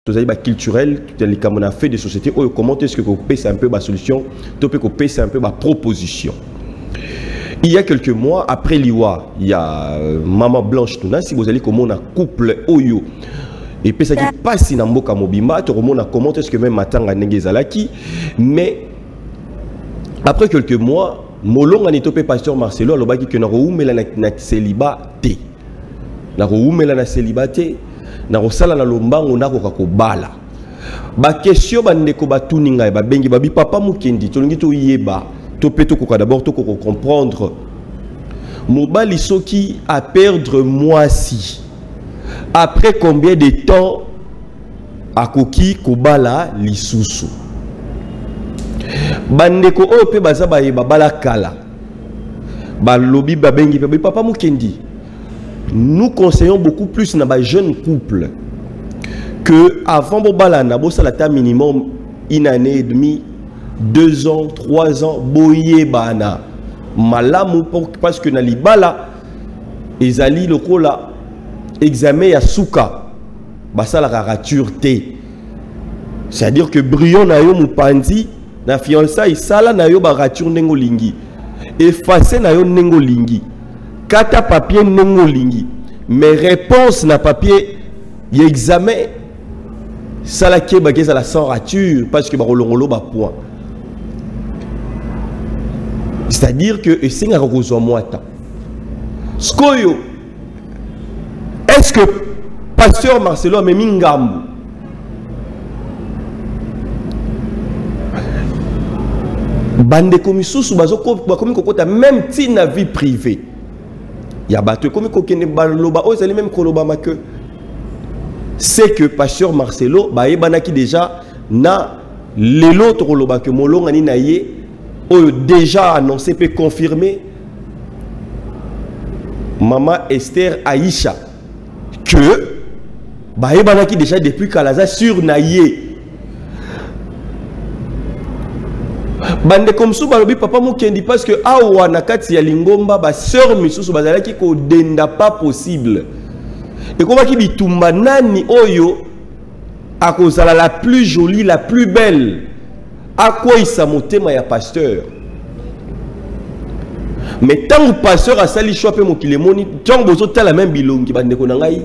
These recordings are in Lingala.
Tout ça culturel, les a fait des sociétés. Comment est-ce que vous payez un peu ma solution, vous payez un peu ma proposition. Il y a quelques mois, après l'Iwa, il y a Maman Blanche Tuna, si vous allez comme on a couple Oyo. Et puis ça qui passe dans Mboka Mobimba, tout le monde a commenté ce que même Matanga Negezalaki. Mais après quelques mois, Molong a été pasteur Marcelo, alors qu'il y a un célibaté. Il y a un célibaté. Na rosala na lombango na ko bala ba question ba ndeko ba tuninga ba bengi ba bi papa mukendi tolingi to yeba to peto ko d'abord to ko comprendre mobali soki à perdre moisi après combien de temps akoki ko bala lisusu ba ndeko o pe baza ba yeba bala kala ba lobi ba bengi ba papa mukendi. Nous conseillons beaucoup plus dans les jeunes couples que avant Bobalana, Bosalata minimum une année et demie, 2 ans, 3 ans, boye bana. Malamu parce que na libala, ezali lokola examen ya souka, basa la rature te. C'est-à-dire que brillant na yo mupandi, na fiançailles sala na yo ba rature nengo lingi, effacer na yo nengo lingi. Kata papier nengo lingi. Mais réponse na papier y examen ça la keba keza la sans rature parce que ba rolongolo ba point. C'est-à-dire que esenga kokozwa mwata. Skoyo est-ce que pasteur Marcelo a mis ngambu? Bande komisusu bazoko bakomi kokota même ti na vie privée. Il y a battu comme même c'est que pasteur Marcelo qui déjà na l'autre loba que molong ani naye déjà annoncé peut confirmer maman Esther Aïcha que qui déjà depuis Kalaza sur naye bande comme ça balobi papa mukendi parce que awa nakati ya lingomba ba sœur misusu bazalaki ko denda pas possible et comment ki bitumba nani oyo akozala la plus jolie la plus belle à quoi il samotema ya pasteur mais tant que pasteur a sali choix pe mokile moni tant bozo tala même bilongi bande ko nangai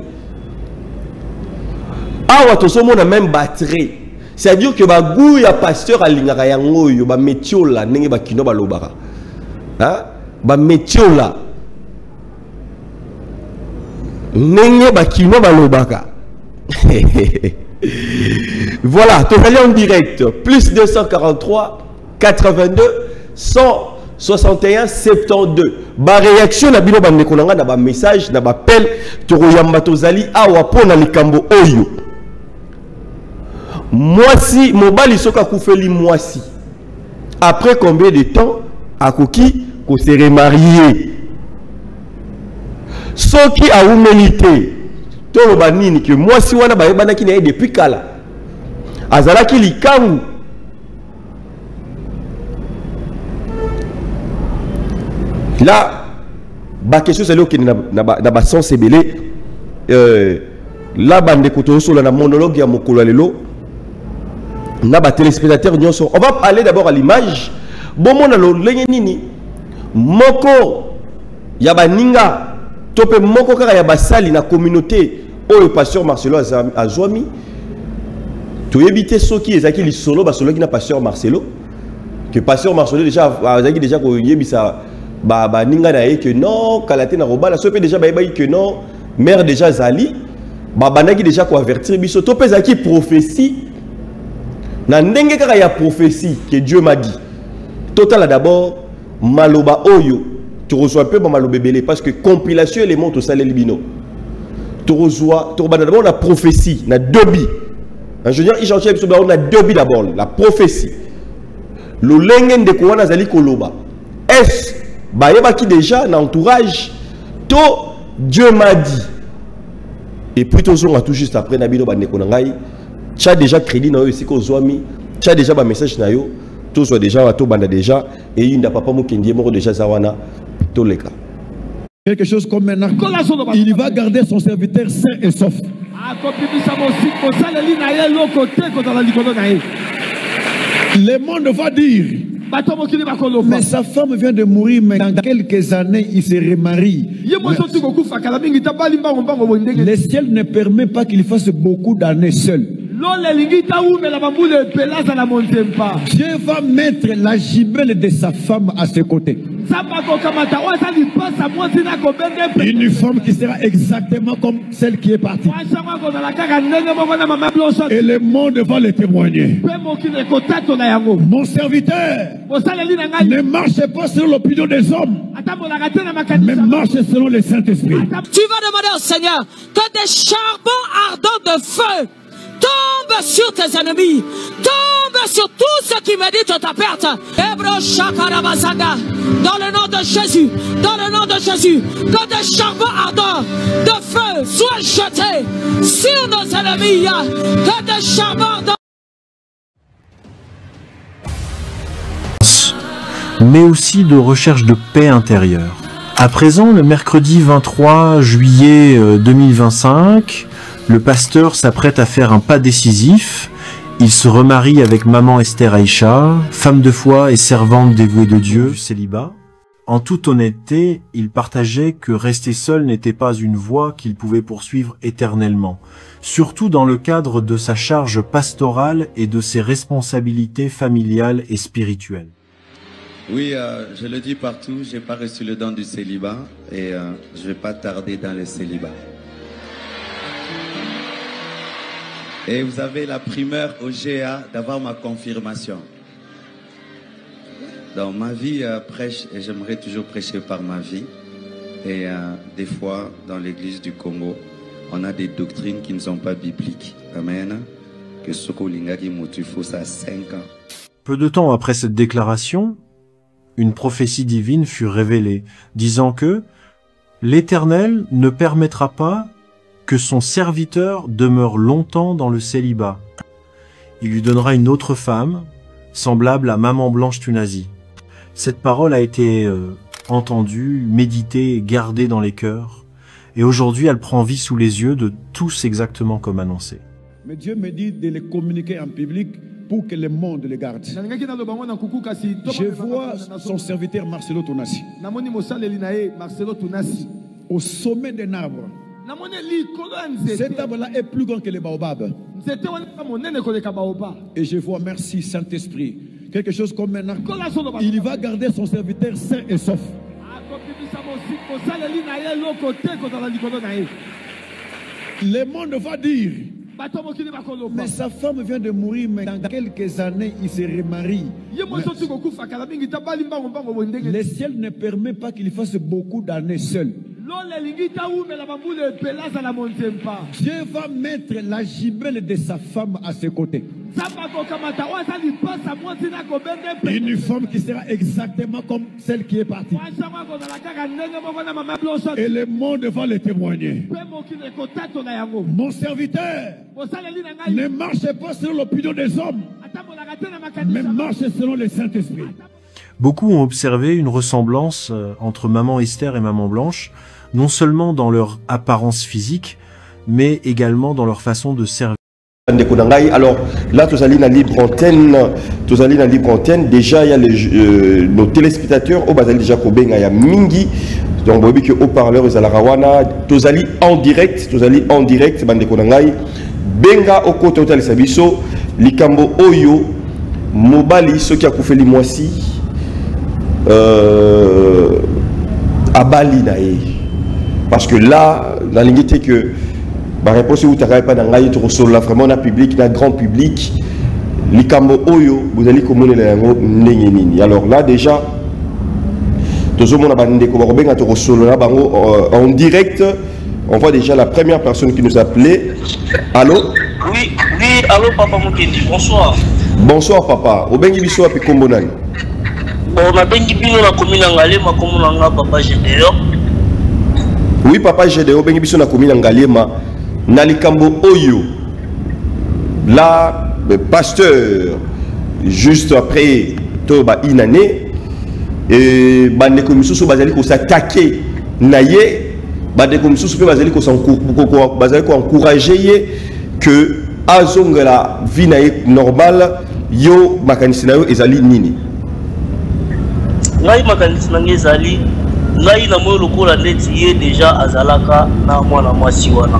awa to somo na même batterie. C'est-à-dire que ba goût ya pasteur alingaka yango yo ba metiola ndenge ba kino ba lobaka. Hein? Ba metiola. Ndenge ba kino ba lobaka. Voilà, tu vas aller en direct. Plus 243 82 161 72. Ba réaction na bino ba nekonanga na ba message na ba appel to royamba tozali awa pona likambo oyo. Moisi, mobali soka koufeli moisi. Après combien de temps akoki ko se remarié? Soki a humilité. To loba nini que moisi wana ba yebana ki na depuis kala. Azala ki likangu. Là, ba question c'est là que na ba sens ebelé là bande koto so na monologue ya mokolo lelo. Naba téléspectateurs, on va aller d'abord à l'image. Bon mon alo nini moko yaba ninga tope moko kaka yaba sali na communauté o le pasteur Marcelo azwami to éviter ceux qui ezaki li solo ba solo qui na pasteur Marcelo que pasteur Marcelo déjà azaki déjà ko yebisa ba ninga na que non kalate na robala so pe déjà ba que non mère déjà zali ba banaki déjà ko avertir biso to pe zaki prophétie. Na ndenge kaka ya prophétie que Dieu m'a dit. Total d'abord maloba oyo tu reçois un peu maloba belé parce que compilation élément to salé libino. Tu reçois d'abord la prophétie, na dobi. Ingénieur Ichantia on a dobi d'abord la prophétie. Le lengen de ko wana zali koloba. Est ba yeba ki déjà na entourage to Dieu m'a dit. Et puis toujours on a tout juste après na bino ba ndeko na ngai. Tu as déjà crédit na yo ici ko zoami, tu as déjà ba message na yo, tout soit déjà to banda déjà et il n'a pas mukendi moko déjà zawana to leka. Quelque chose comme un narco. Il va garder son serviteur sain et sauf. Le monde va dire, mais sa femme vient de mourir, mais dans quelques années, il se remarie. Le ciel ne permet pas qu'il fasse beaucoup d'années seul. Dieu va mettre la gibelle de sa femme à ses côtés. Une femme qui sera exactement comme celle qui est partie. Et le monde va le témoigner. Mon serviteur ne marche pas selon l'opinion des hommes, mais marche selon le Saint-Esprit. Tu vas demander au Seigneur que des charbons ardents de feu tombe sur tes ennemis, tombe sur tous ceux qui méditent ta perte. Dans le nom de Jésus, dans le nom de Jésus, que des charbons ardents de feu soient jetés sur nos ennemis, que des charbons ardents. Mais aussi de recherche de paix intérieure. À présent, le mercredi 23 juillet 2025, le pasteur s'apprête à faire un pas décisif. Il se remarie avec maman Esther Aïcha, femme de foi et servante dévouée de Dieu, du célibat. En toute honnêteté, il partageait que rester seul n'était pas une voie qu'il pouvait poursuivre éternellement, surtout dans le cadre de sa charge pastorale et de ses responsabilités familiales et spirituelles. Oui, je le dis partout, j'ai pas reçu le don du célibat et je vais pas tarder dans le célibat. Et vous avez la primeur au GA d'avoir ma confirmation. Dans ma vie, prêche, et j'aimerais toujours prêcher par ma vie. Et des fois, dans l'église du Congo, on a des doctrines qui ne sont pas bibliques. Amen. Que Sokolingaki Moutufo, ça a 5 ans. Peu de temps après cette déclaration, une prophétie divine fut révélée, disant que l'Éternel ne permettra pas que son serviteur demeure longtemps dans le célibat. Il lui donnera une autre femme, semblable à Maman Blanche Tunazi. Cette parole a été entendue, méditée et gardée dans les cœurs. Et aujourd'hui, elle prend vie sous les yeux de tous exactement comme annoncé. Mais Dieu me dit de les communiquer en public pour que le monde les garde. Je vois son serviteur Marcelo Tonassi au sommet d'un arbre. Cet arbre-là est plus grand que le baobab. Et je vois, merci Saint-Esprit, quelque chose comme un arbre. Il va garder son serviteur sain et sauf. Le monde va dire, mais sa femme vient de mourir, mais dans quelques années, il se remarie. Le ciel ne permet pas qu'il fasse beaucoup d'années seul. Dieu va mettre la gibelle de sa femme à ses côtés. Une femme qui sera exactement comme celle qui est partie. Et le monde va le témoigner. Mon serviteur ne marche pas selon l'opinion des hommes, mais marche selon le Saint-Esprit. Beaucoup ont observé une ressemblance entre Maman Esther et Maman Blanche, non seulement dans leur apparence physique, mais également dans leur façon de servir. Alors là, tous allez dans libre antenne, déjà il y a nos téléspectateurs, au bazali déjà kobenga ya mingi, donc vous voyez que haut-parleur ils allent rawana, tous allez en direct, bande konangai, benga au côté hôtel Sabiso, likambo oyo, mobali ceux qui a coupé les moisi, à Bali nae, parce que là, la ligne était que la réponse est où tu n'arrives pas dans l'aïe, tu reçois là vraiment dans le public, dans le grand public. Likambo Oyo, vous allez communiquer les langues nini. Alors là déjà, tout le monde a bandé comme Robin a reçu là en direct. On voit déjà la première personne qui nous a appelé. Allô? Oui, allô papa Mokendi, bonsoir. Bonsoir papa. Obengi biso api kombonani. On a bengi bino na commune Ngalema comme nanga papa Gédéo. Oui papa Gédéo, bengi biso na commune Ngalema. Nalikambo Oyo, là, le pasteur, juste après Toba Inane, et Bande Komisoso Bazali ko s'attaquer Naye, bande comme sous pe bazali ko encourager que azongela vie na normal yo makanisi na yo ezali nini ngai makanisi na ezali ngai na moyo lokola neti ye déjà azalaka na mwana mwasi wana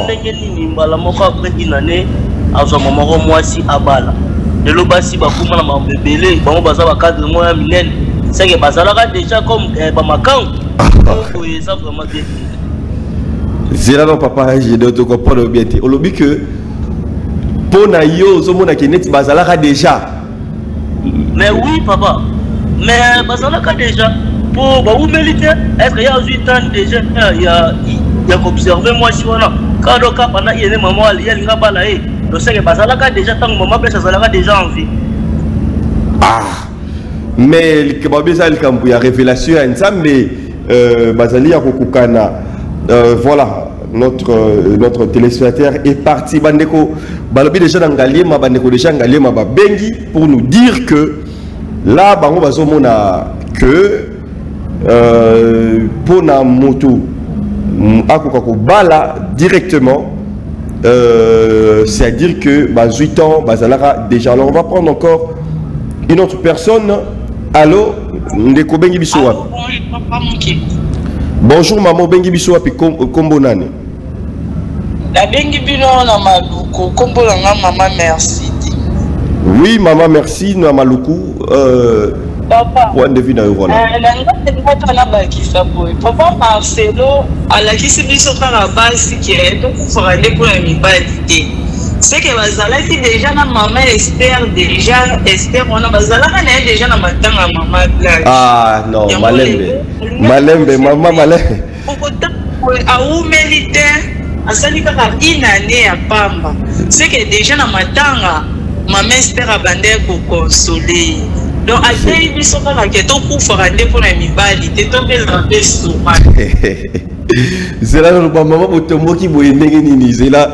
ndenge nini mbala moko après inane azwa mama ko mwasi abala lelo basi bakuma na mabebele bango baza ba cadre moya minene c'est que bazalaka déjà comme ba makan ko eza vraiment bien zela non papa je dois te comprendre bien au lobby que pona yo zomona ke net bazalaka déjà mais oui papa mais bazalaka déjà pour ba humilité est-ce qu'il y a 8 ans déjà il y a observé moi si voilà quand le cas pendant il y a maman il y a linga bala e donc c'est que bazalaka déjà tant maman pesa bazalaka déjà en vie mais le kebabe ça le camp ya révélation en Nzambe bazali ya kokukana voilà notre téléspectateur est parti bandeko balobi déjà dans Ngaliema bandeko déjà Ngaliema ba bengi pour nous dire que là bango bazomona que pour na moto akoka ko bala directement c'est-à-dire que 8 ans bazalaka déjà. Alors on va prendre encore une autre personne. Allô ndeko bengi biso wapi bonjour maman bengi biso wapi kombo nani la bengi bino na maluku kombo nga maman merci oui maman merci na maluku papa point de vue na yo voilà na bakisa boy papa Marcelo alakisi biso kaka basi ke to kufara le pour la mibalité c'est que bazalaki déjà na maman Esther déjà Esther on a bazalaka na déjà na matanga maman Blanche non malembe maman malembe a humilité asali kaka inane ya pamba c'est que déjà na matanga maman Esther abandé ko consoler donc atei biso kaka ke to kufara nde pour la mibalité to bela beso zela no maman botomboki boye ndenge nini zela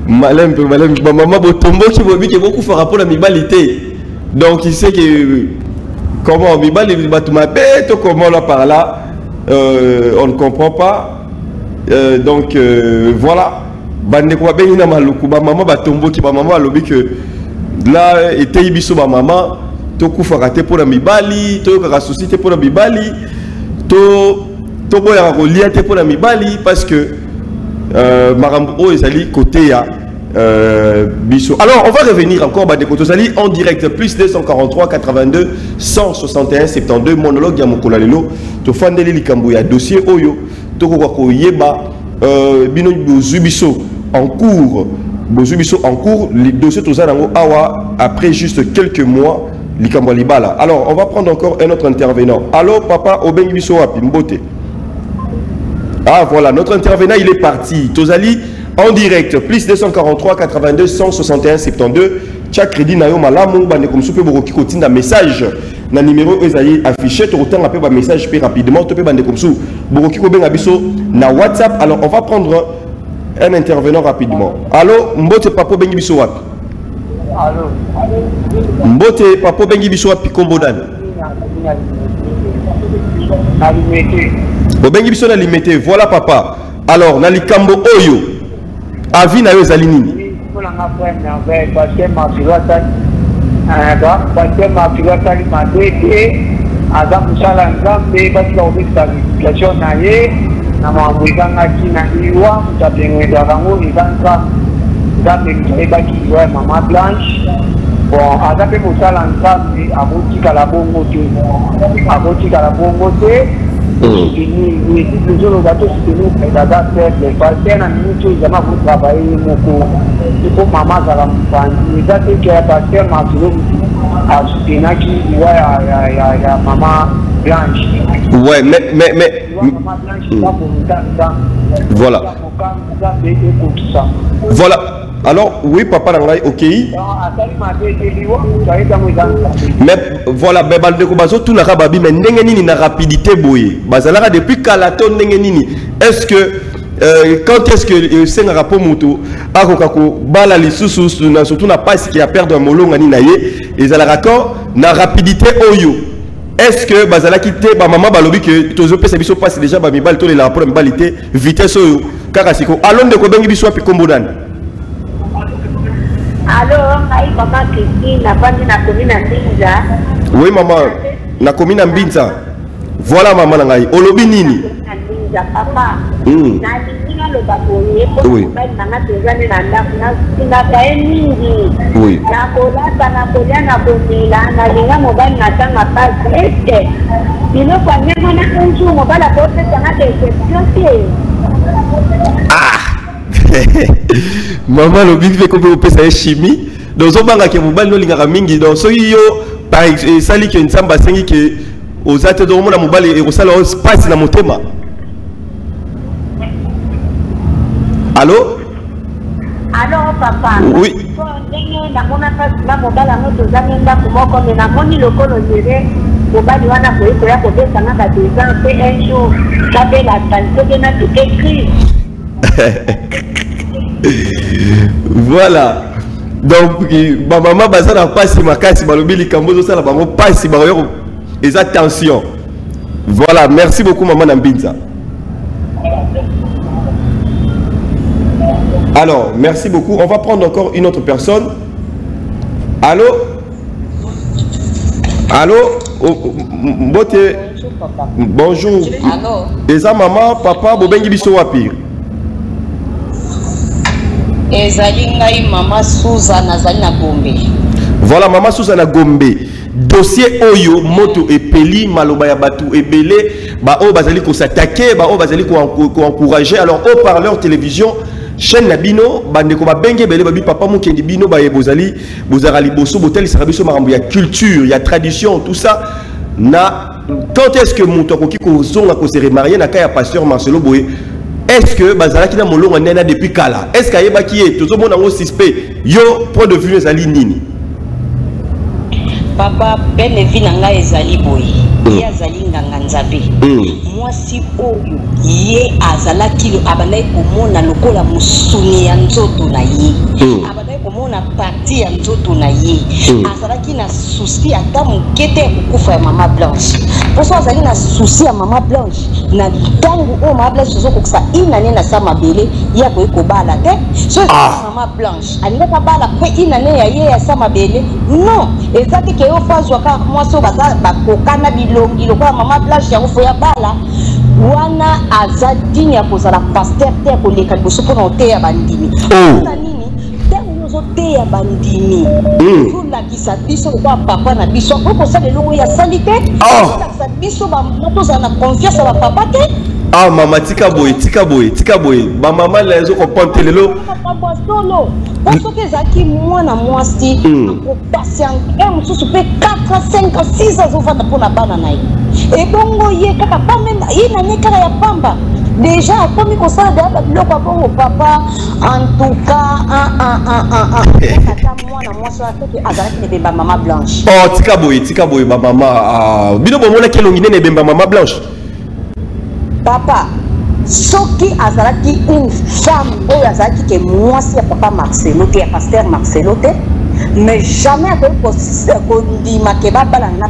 malembe maman botomboki bobi ke beaucoup fera pour la mibalité donc il sait que comment mibali batuma bête comment là par là on ne comprend pas donc voilà bande ko benina maluku ba maman batomboki ba maman alobi que là était biso ba maman to kufaka te pour la mibali to ka société pour la mibali to boya ko lia te pour la mibali parce que Marambo ezali côté ya biso. Alors on va revenir encore Badeko Tozali en direct plus 243 82 161 72 monologue ya mokola lelo to fandeli likambo ya dossier oyo to ko yeba bino bozubiso en cours les dossiers tozalango awa après juste quelques mois likambo libala. Alors on va prendre encore un autre intervenant. Allô papa obengi biso wapi mbote. Ah voilà, notre intervenant il est parti. Tozali en direct, plus 243 82 161 72. Tchak crédit nayo malamu bande comme soupe boroki kotinda message na numéro ezayi affiché to autant appel ba message plus rapidement to pe bande comme sou boroki ko benga biso na WhatsApp. Alors on va prendre un intervenant rapidement. Allô, mbote papo bengi biso wapi? Allô. Mbote papo bengi biso wapi kombo dani? Bobengi biso na limité. Voilà papa. Alors na likambo oyo avi na yo ezali nini? Pour nga frère parce que ma filata parce que ma filata li madete ada musala ngambe parce que on est situation na ye na mamwika ngaki na iwa mtabengwenda kango ikanka ngambe mtaiba kiwa mama Blanche. Bon, ada pe musala ngambe abotika la bongo te oui, toujours le gâteau c'est nous et d'abord les partenaires à nous tous jamais vous travailler beaucoup il faut maman ça la famille ça c'est que pasteur m'a trouvé à soutenir qui ya maman Blanche ouais mais maman Blanche voilà voilà. Alors, oui, papa Rangai, ok. Mais voilà, tout la rababi, mais n'engeni na rapidité boye. Bazalara depuis Kalato n'engeni. Est-ce que quand est-ce que c'est un rapport moto akokako bala li susu surtout na pas qui a perdu un molonga ni naye et za la raccord na rapidité oyo est-ce que bazala quitté ba maman balobi que tozo pesa biso passe déjà ba mibali to la pour mibalité vitesse oyo kaka siko alonde ko bengi biso api kombo nani alors ngai papa Christine na bandi na commune Mbinza. Oui maman na commune Mbinza. Voilà maman ngai olobi nini Mbinza papa na ninga lo baboye ko bali nanga tezane na ndaku na kae mingi oui na kolata na kolia na komela na linga mobali na tanga passe este bino kwa nyama na unju mobali ko pesa na deception te maman lobi fait ko pe pesa chimie donc obanga ke mobali no lingaka mingi donc so yo par exemple sali ke nsamba sengi ke ozate do mona mobali e kosala space na motema. Allô? Allô papa. Oui. Ndenge na mona pas na mobali ngo tozamenda kumoko me na moni lokolo nyere mobali wana ko ya ko pesa na ba déjà pe un jour ça fait la qualité na tout écrit. Voilà. Donc ma maman bazana pasi makasi balobi likambo ça la bango pasi ba yo et attention. Voilà, merci beaucoup maman Nambinza. Alors, merci beaucoup. On va prendre encore une autre personne. Allô? Allô? Bonjour papa. Bonjour. Allô? Eza maman, papa, bobengi biso wapi? Ezali ngai mama Susan azali na Gombe. Voilà maman Susan na Gombe. Dossier oyo moto epeli maloba ya batu ebele ba o bazali ko s'attaquer ba o bazali ko encourager alors au parleur télévision chaîne Nabino bande ko ba benge bele babi papa mukendi bino ba bozali bozarali boso botel sarabiso marambo ya culture ya tradition tout ça na quand est-ce que moto ko ki ko zonga ko se remarier na ka ya pasteur Marcelo Boye est-ce que bazala ki na molongo nena depuis kala est-ce ka yeba ki est tozo mona ngo suspect yo point de vue ezali nini papa bene vina nga ezali boye ye azali nganga nzabe mwasi oyo ye azalaki abandai komona lokola musuni ya nzoto na ye abandai komona parti ya nzoto na ye azalaki na souci ata mokete ya kokufa ya mama Blanche poso azali na souci ya mama Blanche na ntango oyo mama Blanche ozokokisa inane na sa mabele ye akoki kobala te so mama Blanche alingaka bala mpe inane ya ye ya sa mabele non ezaki ke yo fazwaka mwasi oyo baza bakokana bilongi lokola mama Blanche yango fo ya bala wana aza digne ya kozala pasteur te ya koleka liboso mpona oteya bandimi mpona nini ntango ozoteya bandimi ozolakisa biso lokola papa na biso okosala eloko oyo asali te ozolakisa biso tozala na confiance ya bapapa te ah mama tika boye ba mama la ezo comprendre lelo solo parce que ezalaki mwana mwasi akopasianke mosusu mpe 4 5 6 azovanda mpona bana na ye ebongo ye kaka pamenda ye nane kaka ya pamba déjà akomi kosala deya biloko ya bongo papa en tout cas ata mwana mwasi soki azalaki na ebemba mama Blanche oh tika boye ba mama bino bomonaki elongi nene ebemba mama Blanche papa soki azalaki une femme oyo azalaki ke mwasi ya papa Marcelo te ya pasteur Marcelo te mais jamais akoki kondima ke babala na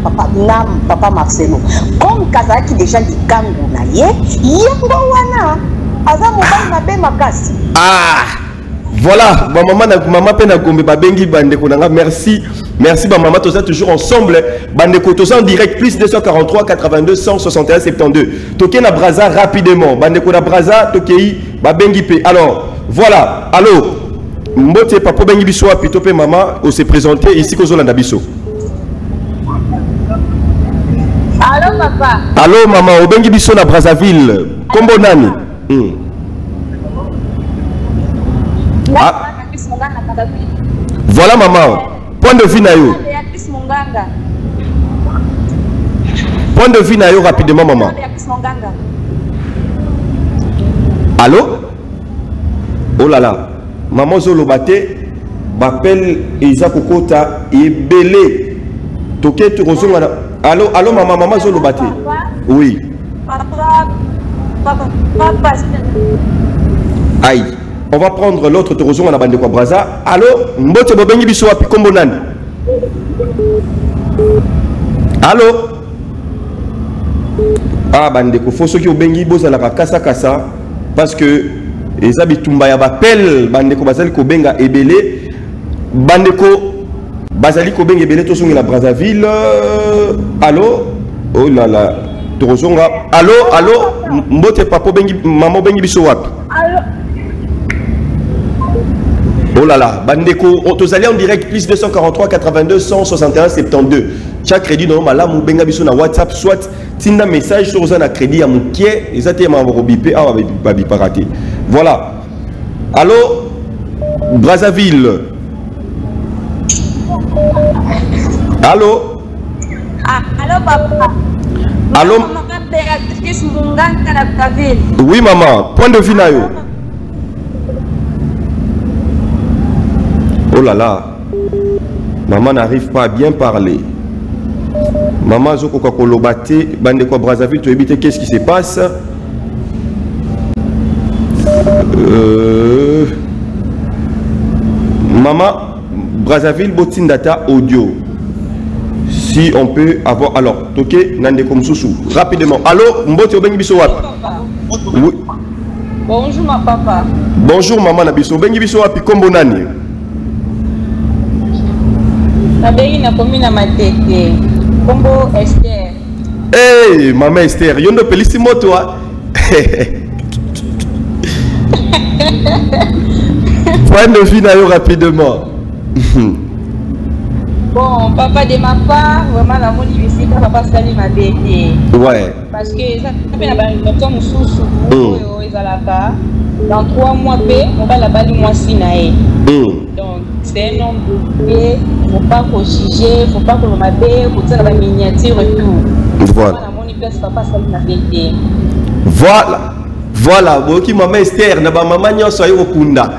papa Marcelo comme kazalaki déjà likangu na ye yango wana aza mobali na be makasi voilà ba mama pe na Gombe babengi bandeko nanga merci ba mama toza toujours ensemble bandeko toza en direct plus 243 82 161 72 toke na Braza rapidement bandeko na Braza tokei babengi pe alors voilà allô mbote papa bengi biso apito pe mama on s'est présenté ici kozolanda biso allô papa allô maman obengi biso na Brazzaville kombo nani voilà maman point de vue na yo point de vue na yo rapidement maman allô oh là là maman Zolobate bapel Isa Kokota ebele toke tu kozonga allô maman Zolobate oui aïe on va prendre l'autre torozon à la bande de Braza. Allô, mbote bobengi biso api kombo nani? Allô? Ah, bandeko, faut ceux qui ont bengi boza la kasa kasa parce que eza bitumba ya bapel bandeko bazali ko benga ebele bandeko bazali ko benga ebele to songi la Brazzaville. Allô? Oh là là. Torozonga. Allô, allô, mbote papa bengi maman bengi biso wapi? Allô? Oh là là, bandeko, on te allé en direct plus 243 82 161 72. Chaque crédit normal là mou benga biso na WhatsApp soit tinda message sur un crédit à mon kié exactement ma bipé ah babi pas raté. Voilà. Allô Brazzaville. Allô? Ah, allô papa. Allô? Oui maman, point de vue na yo. Oh là là. Maman n'arrive pas à bien parler. Maman Zoko Kolobate, Bandeko Brazzaville, tu évites qu'est-ce qui se passe? Maman Brazzaville, Botindata audio. Si on peut avoir. Alors, Toké, Nandeko Msusu. Rapidement. Allô, Mbote Obengi Bisowap. Oui. Bonjour ma papa. Bonjour maman Nabiso. Obengi Bisowap, Kombo Nani. Nabengi na komi na matete. Kombo Esther. Hey, maman Esther, yondo pelissimo toi. Point de vue nayo rapidement. Bon, papa de ma part, vraiment la moni ici, papa sali ma bébé. Ouais. Parce que ça fait un docteur Moussou, dans 3 mois, on va la bali moi sinae. Donc, c'est un homme de bébé, il ne faut pas qu'on juge, il ne faut pas qu'on m'appelle, il faut que la miniature et tout. Voilà. Voilà. Voilà. Boki maman Esther, na ba maman nyonso ayo kunda.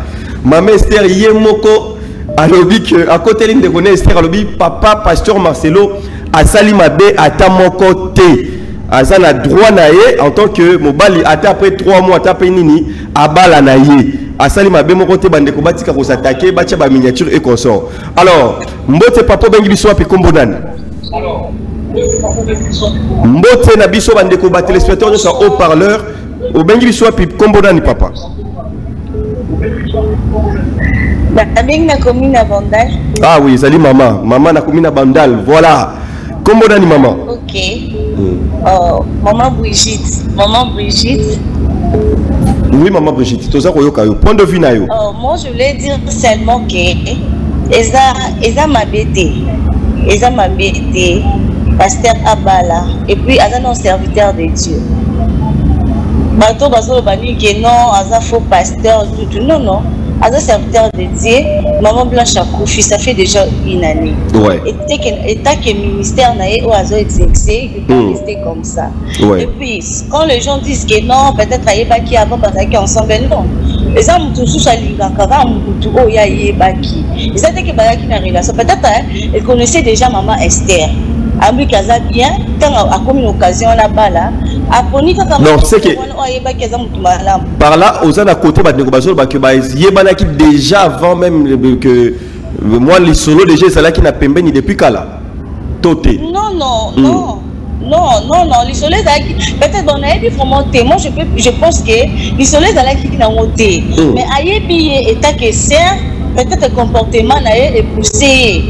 Maman Esther yemoko alobi que à côté de connaît Esther alobi papa pasteur Marcelo a sali mabe ata moko te. Azana droit naé en tant que mobali ata après 3 mois ata pe nini abala naé. Asali mabe moko te bandeko batika ko s'attaquer batia ba miniature et consort. Alors, mbote papa bengi biso api kombo nani? Alors, mbote na biso bandeko ba téléspectateurs sur haut-parleur au bengi biso api kombo nani papa? Ah oui, salut maman. Maman na commune Bandal. Voilà. Kombo nani maman? OK. Oh, maman Brigitte. Maman Brigitte. Oui, maman Brigitte. Tout ça, point de vue nayo. Oh, moi, je voulais dire seulement que Eza m'a bêté. Eza m'a bêté. Pasteur Abala. Et puis, Eza non serviteur de Dieu. Bateau bazo bani que non, Eza faux pasteur. Non, non. Eza serviteur de Dieu. Maman Blanche a Koufi, ça fait déjà une année. Ouais. Et tant que ministère n'a eu à exercer, il peut rester comme ça. Ouais. Et puis, quand les gens disent que non, peut-être qu'il y a pas qui avant parce qu'ils ensemble, non. Les hommes tous à l'ingakara, tout oh ya y baki. Ils étaient que baki na relation. Peut-être ils connaissaient déjà maman Esther. Ami kaza bien, quand a comme une occasion là-bas là, apprenez quand non, c'est que par là, aux à côté de négociation, que déjà avant même que moi les solos déjà c'est là qui n'a pas ni depuis qu'à Toté. Non, non, non. Non, non, non, les soleils peut-être on a été monter. Moi je pense que les soleils qui n'a monté. Mais aïe billet état que c'est peut-être le comportement est poussé.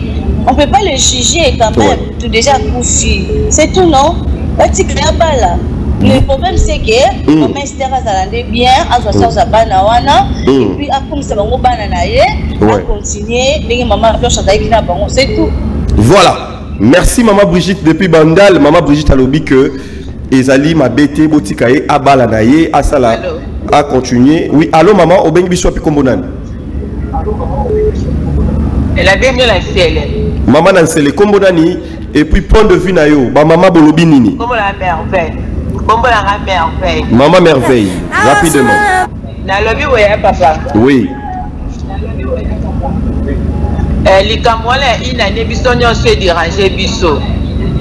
On peut pas le juger quand même, tout déjà poussé. C'est tout non? Le problème c'est que mon master a bien, à sa sabana wana, et puis à comme ça va à continuer, les maman c'est tout. Voilà. Merci maman Brigitte depuis Bandal. Maman Brigitte a lobby que Ezali m'a bêté botikaye à balanaye à sala à continuer. Oui, allô maman, au bengi biso pikombonan. Elle a bien la selle. Maman nansele kombonani et puis point de vue nayo, ba maman bolobi nini. Comme la merveille. Comme la merveille. Maman merveille, rapidement. Na lobby ouais papa. Oui. Likamwala inane biso nyonso déranger biso.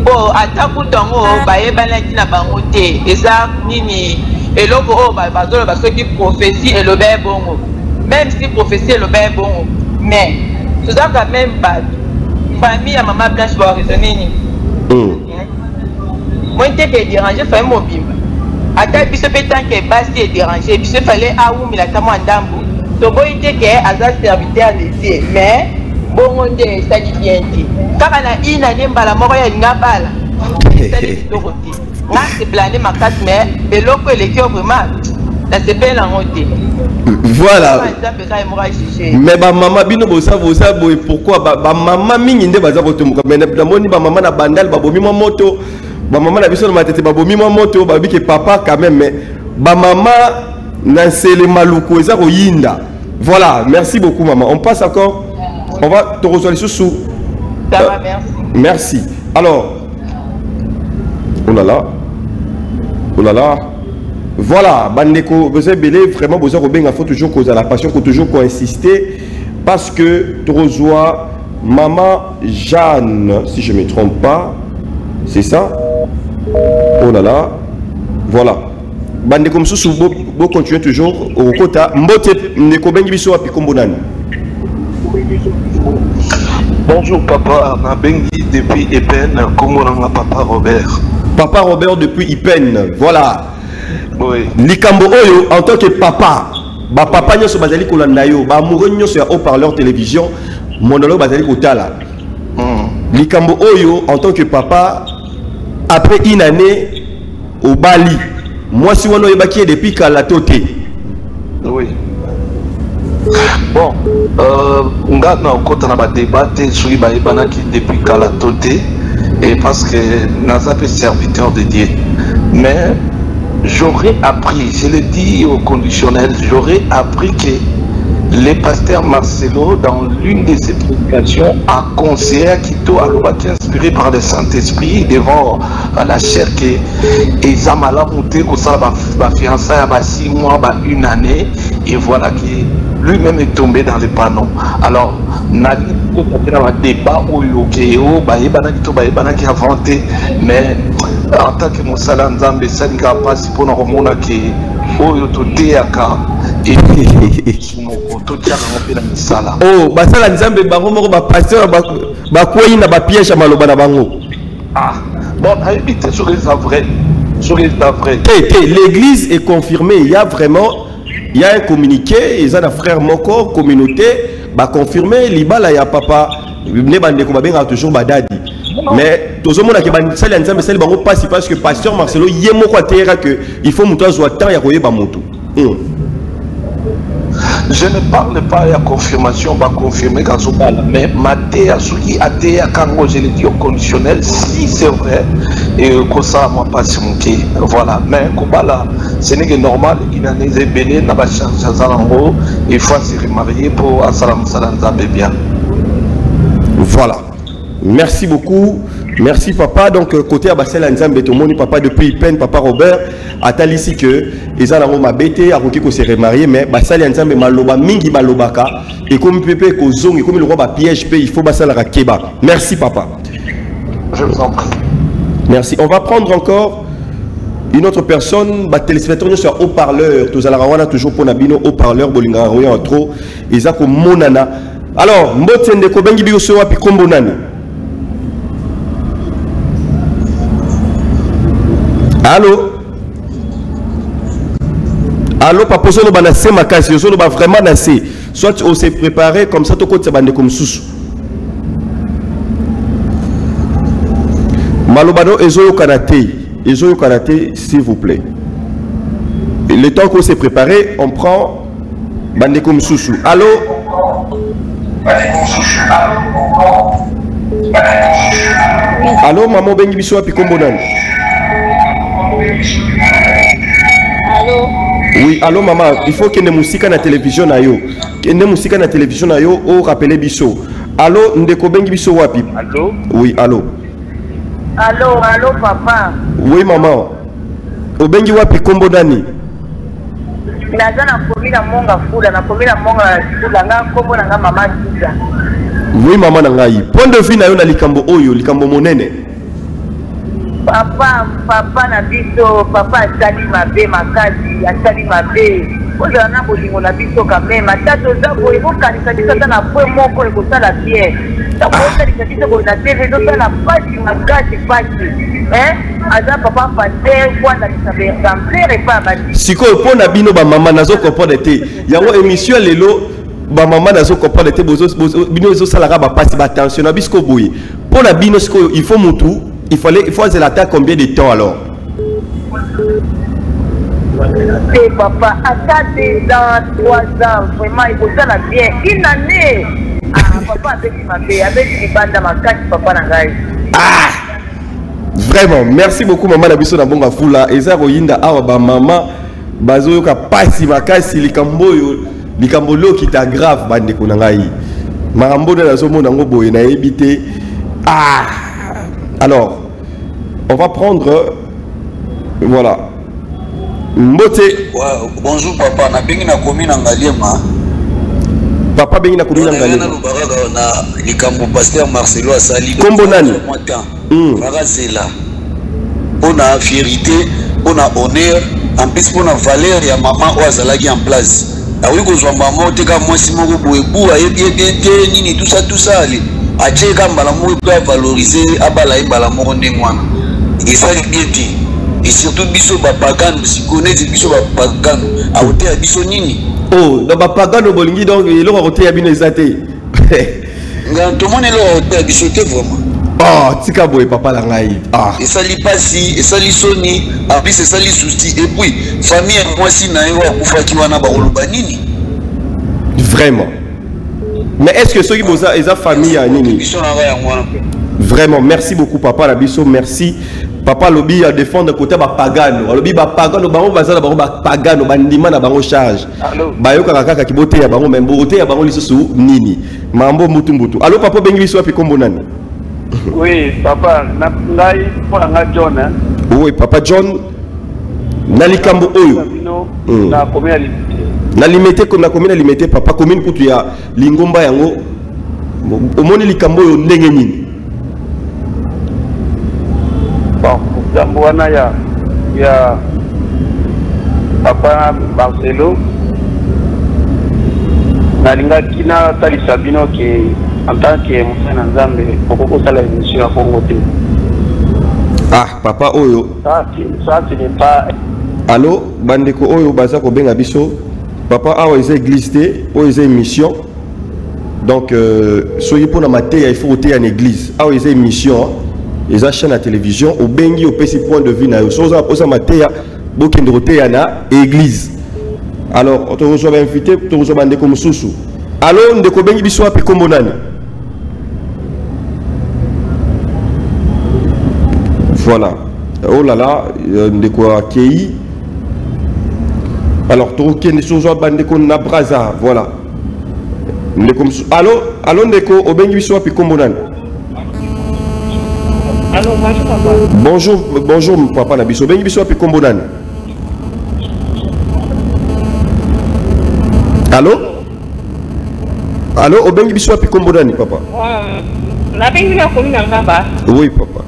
Po ataku tango bayebana kina bango te. Eza nini eloko o bazolo basoki prophétie et le bongo. Même si prophétie et le bongo. Mais tout ça quand même pas famille à maman Blanche va raisonner ni. moi te que déranger fa mobimba ata biso pe tant que basi est dérangé biso fallait aoumi la tamo ndambu to boy te que azal serviteur d'été mais bon on est sali bien ti kaka na ina nemba la moko ya ngabala sali to roti nga se planer ma carte mais beloko eleki vraiment la c'est la route. Voilà. Mais ba maman bino bosa boy pourquoi ba maman mingi nde baza kotomuka mais na moni ba maman na bandal ba bomi moto ba maman na biso na matete ba bomi moto ba bi que papa quand même mais ba maman na sele maluko eza ko yinda. Voilà, merci beaucoup maman. On passe encore. On va te rejoindre sous. Ça va, merci. Merci. Alors oh là là. Oh là là. Voilà, Bandeko, vous avez belé, vraiment, vous avez faut toujours causer la passion, faut toujours insister, parce que Trozoa, maman Jeanne, si je ne me trompe pas, c'est ça? Oh là là, voilà. Bandeko, vous continuez toujours au côté, Mbote, Ndeko Bengi Biso à Pikombonani. Bonjour papa, na Bengi depuis Ipen, Komoranga papa Robert. Papa Robert depuis Ipen, voilà. Oui. Likambo Oyo en tant que papa, ba papa nyoso bazali kolanda yo, ba amoureux nyoso ya haut-parleur télévision, monologue bazali kotala. Likambo Oyo en tant que papa, après une année au Bali, moi si on a évacué depuis Kalatoté. Oui. Bon, on a un débat sur les depuis Kalatoté, et parce que nous avons fait serviteur de Dieu. Mais j'aurais appris, je l'ai dit au conditionnel, j'aurais appris que le pasteur Marcelo, dans l'une de ses prédications, a conseillé à Quito, à l'Obaki, inspiré par le Saint-Esprit, devant la chair que Ezamala monté, que ça va fiancer à 6 mois, une année, et voilà que lui-même est tombé dans les panneaux. Alors, Nali, un débat où il y a qui a inventé, mais en tant que Moussala Nzambe, ça ne va pas si pour nous remonter que Oyo Toteaka et oh, basala Nzambe bango moko ba pasteur ba koyi na ba piège maloba na bango. Ah, bon, habite sur les vrais. Sur les vrais. L'église est confirmée, il y a un communiqué, ils ont un frère Moko, communauté, bah confirmé, libala ya papa, ne bande ko ba benga toujours badadi. Mais tout le monde a dit parce que pasteur Marcelo que il faut monter à temps ya koyeba moto. Je ne parle pas de la confirmation, pas confirmer quand on parle, mais Matéa, Souki, Atéa, Kango, je l'ai dit au conditionnel, si c'est vrai, et que ça m'a pas manqué. Voilà, mais Kobala, ce n'est que normal, il a des ébélés, n'a pas changé à haut, il faut se remarier pour Assalam Salam bien. Voilà. Merci beaucoup. Merci papa. Donc côté Abassel Nzambe Tomoni papa depuis Pen papa Robert atali ici que ils ont la bête à qui se remarier mais Bassel Nzambe maloba mingi malobaka et comme pépé ko zong et comme le roi ba piège il faut Bassel la keba. Merci papa. Je vous en prie. Merci. On va prendre encore une autre personne, téléspectateur sur haut-parleur. Tous à la toujours pour Nabino haut-parleur bolinga roya en trop. Ils ont monana. Alors mbotende ko bengi biso wapi kombo nani? Allô? Allô, papa, on va nasser ma casse, on va vraiment nasser. Soit on s'est préparé comme ça, tout le monde s'est comme sous. Malobano, Ezoyo Kanaté, s'il vous plaît. Et le temps qu'on s'est préparé, on prend Bande comme sous. Allô? Allô, maman Bengi Bisso api Kombonan. Allô? Oui, allô maman, il faut qu'il y ait des musiques à la télévision. Qu'il y ait des musiques à la télévision, ou rappelez Bisso. Allô, Ndeko Bengi Bisso wapi? Allô? Oui, allô. Allô, papa. Oui, maman. Obengi wapi kombo dani? Naza na komi na monga fula, na komi na monga fula, nga kombo na nga mama Kisa. Oui, maman na ngai. Point de vue na yo na likambo oyo, likambo monene. Papa na biso, papa asali mabe makasi, asali mabe. Oza na bolingo na biso quand même. Atato za boye ko kanisa biso na point moko ekosala bien. sikoyo mpo na bino bamama nazokomprendre te yango émission lelo bamama nazokomprendre te bino ezosalaka bapasi batension na bisiko boye mpo na bino sikoyo il faut mutu il faut azela ata combien de temps alors? C'est papa, à 2 ans, 3 ans, vraiment, il faut ça la bien. Une année. Ah, papa, avec ma fille, avec les bandes à ma carte, papa, n'angaï. Ah! Vraiment, merci beaucoup, maman Nabiso Nabonga Fula. Eza Royinda, awa ba maman, bazo ka pasi makasi, likambolo qui t'a grave, bande konangaï. Marambo de la zomo nango boye na ebité. Ah! Alors, on va prendre, voilà. Mbote. Wow. Bonjour papa, na bengi na komi na Ngaliema. Papa bengi na komi na Ngaliema. Na likambo pasteur Marcelo asali. Kombo nani? Bagazela. Pona fierté, pona honneur, en plus pona valeur ya maman oazalaki en place. Na oui kozwa maman teka mwasi moko boebu ayebie nini tout ça ali. Acheka mbala moko po valoriser abala ibala moko ndengwana. Esali bien dit. Et surtout biso bapagano si connaît biso bapagano a oté biso nini oh do bapagano bolingi donc il aura oté bino ezate nga tout monde lo oté biso te vraiment oh tika boy papa la ngai ah et ça li pasi et ça li soni en plus ça li souci et puis famille moi si na yo akufaki wana ba koloba nini vraiment mais est-ce que ceux qui boza eza famille ya nini biso na ya mwana vraiment merci beaucoup papa la biso merci. Papa lobi a défendre côté ba pagano lobi ba pagano bango bazala bango ba pagano bandima na bango charge bayoka kaka kibote ya bango membo ote ya bango lisusu nini mambo mbutu allo papa bengi biso api kombo nani? Oui papa na ngai pona nga John hein? Oui papa John na likambo oyo na commune na limité comme na commune limité papa commune kutu ya lingomba yango omoni likambo oyo ndenge nini? Bon, jambo wana ya papa Marcelo nalinga kina talisa bino ke en tant que mfana nzambe poko sala émission ya Congo te. Ah papa oyo ça ce n'est pas allo bandeko oyo baza ko benga biso papa awa eza église te oyo eza émission donc soyez pour na mateya il faut oter en église awa eza émission les chaînes à télévision au bengi au petit point de vue na yo soza osa mateya bokende roteya na église alors on te reçoit invité to reçoit bande comme susu allo ndeko bengi biso api kombo nani voilà oh là là ndeko akei alors to kende soza bande ko na braza voilà ndeko allo ndeko obengi biso api kombo nani? Allô, bonjour papa. Bonjour papa Nabiso. Bengi biso api kombo nani? Allô? Allô, obengi biso api kombo nani papa? Na bengi na komi na ngamba. Oui papa.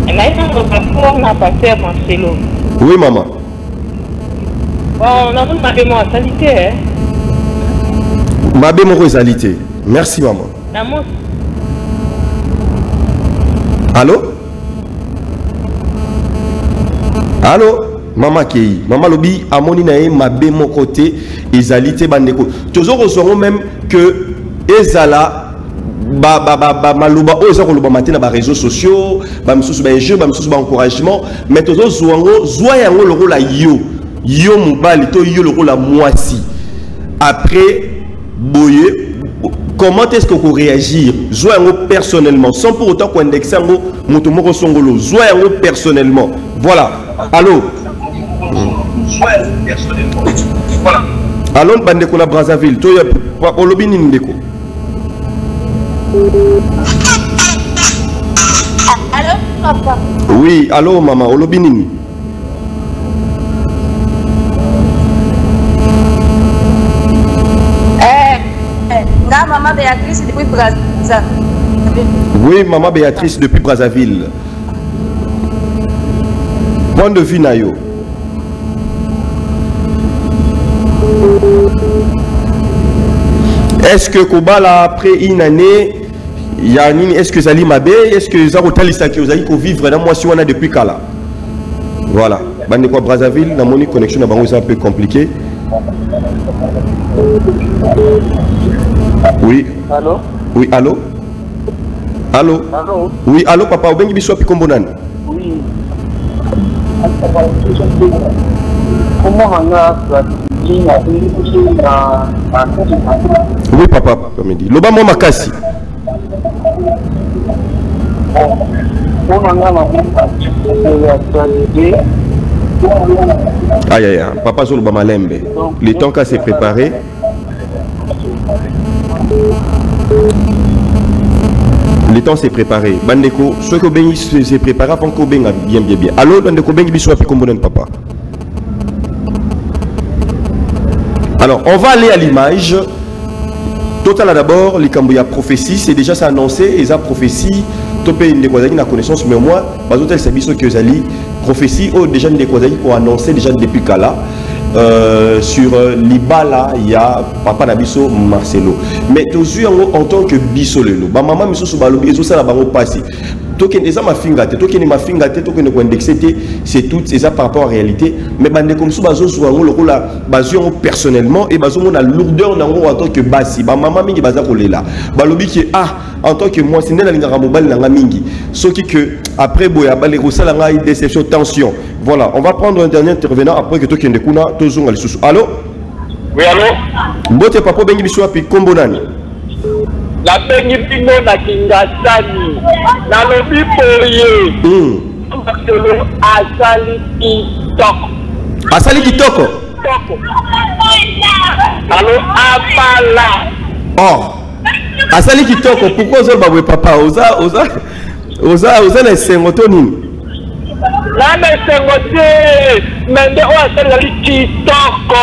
Na ina ko na pasteur Marcelo. Oui maman. Bon, na ma be mo salité hein. Ma be mo salité. Merci maman. Na mo Allô? Allô? Maman Kei. Maman Lobi, amoni nae mabe mon côté, ezalité bandeko. Toujours au même que ezala maluba o ezako luba matin na ba réseaux sociaux, ba msusu ba jeu, ba msusu ba encouragement, mais toujours zwango zwa yango le rôle la yo mobali to yo le rôle la moisi. Après boye comment est-ce que vous réagir? Zoyango personnellement, sans pour autant qu'on indexe yango motomoko songolo. Zoyango personnellement. Voilà. Allô? Voilà. Allô, bandeko na Brazzaville. Toya olobi nini ndeko? Allô, papa? Oui, allô maman, olobi nini? Maman Béatrice depuis Brazzaville. Oui, maman Béatrice depuis Brazzaville. Point de vue Nayo. Est-ce que Kobala après une année yani est-ce que Zali Mabe, est-ce que Zaro Talisa qui Ozaï ko vivre dans moi si on a depuis Kala. Voilà. Bande quoi Brazzaville, dans mon connexion na bango c'est un peu compliqué. Oui. Allô? Oui, allô? Allô? Allô? Oui, allô papa, obengi biso api kombonan. Oui. Comment on a oui papa, comme il dit. Loba mo makasi. Aïe aïe aïe, papa Zolo Bamalembe. Le temps qu'à se préparer. Le temps s'est préparé. Bandeko, ceux qui ont se préparé avant qu'on bien bien bien. Allô, Bandeko Bengi Bissou a pu comprendre papa. Alors, on va aller à l'image. Total d'abord, les Cambouya prophétie, c'est déjà ça annoncé, et ça prophétie, topé une décoisanie la connaissance, mais moi, pas autant c'est biso que Zali, prophétie, oh déjà une décoisanie pour annoncer déjà depuis Kala. Sur l'Ibala, il y a Papa Nabiso Marcelo. Mais toujours en tant que Bissolelo, maman Miso Subalobi, et tout ça là-bas, on passe. Token eza mafingate, token mafingate, token ko indexé, c'est tout, c'est ça par rapport à la réalité. Mais bande comme ça, bazo soit le rôle là, bazo personnellement et bazo la lourdeur en tant que basi. Ba maman mingi baza kolela. Balobi qui en tant que moi, c'est nena linga mobile nanga mingi. Ce qui que après boya ba les rosala nga déception, tension. Voilà, on va prendre un dernier intervenant après que token de kuna tozonga les sous. Allô? Oui, allô? Mbote papa bengi biso api kombonani. La bengi pino na kingasani na lobi poye asali kitoko kitoko alo apala asali kitoko. Pourquoi oza papa oza na esengo to nini na esengo te mende oyo asali kitoko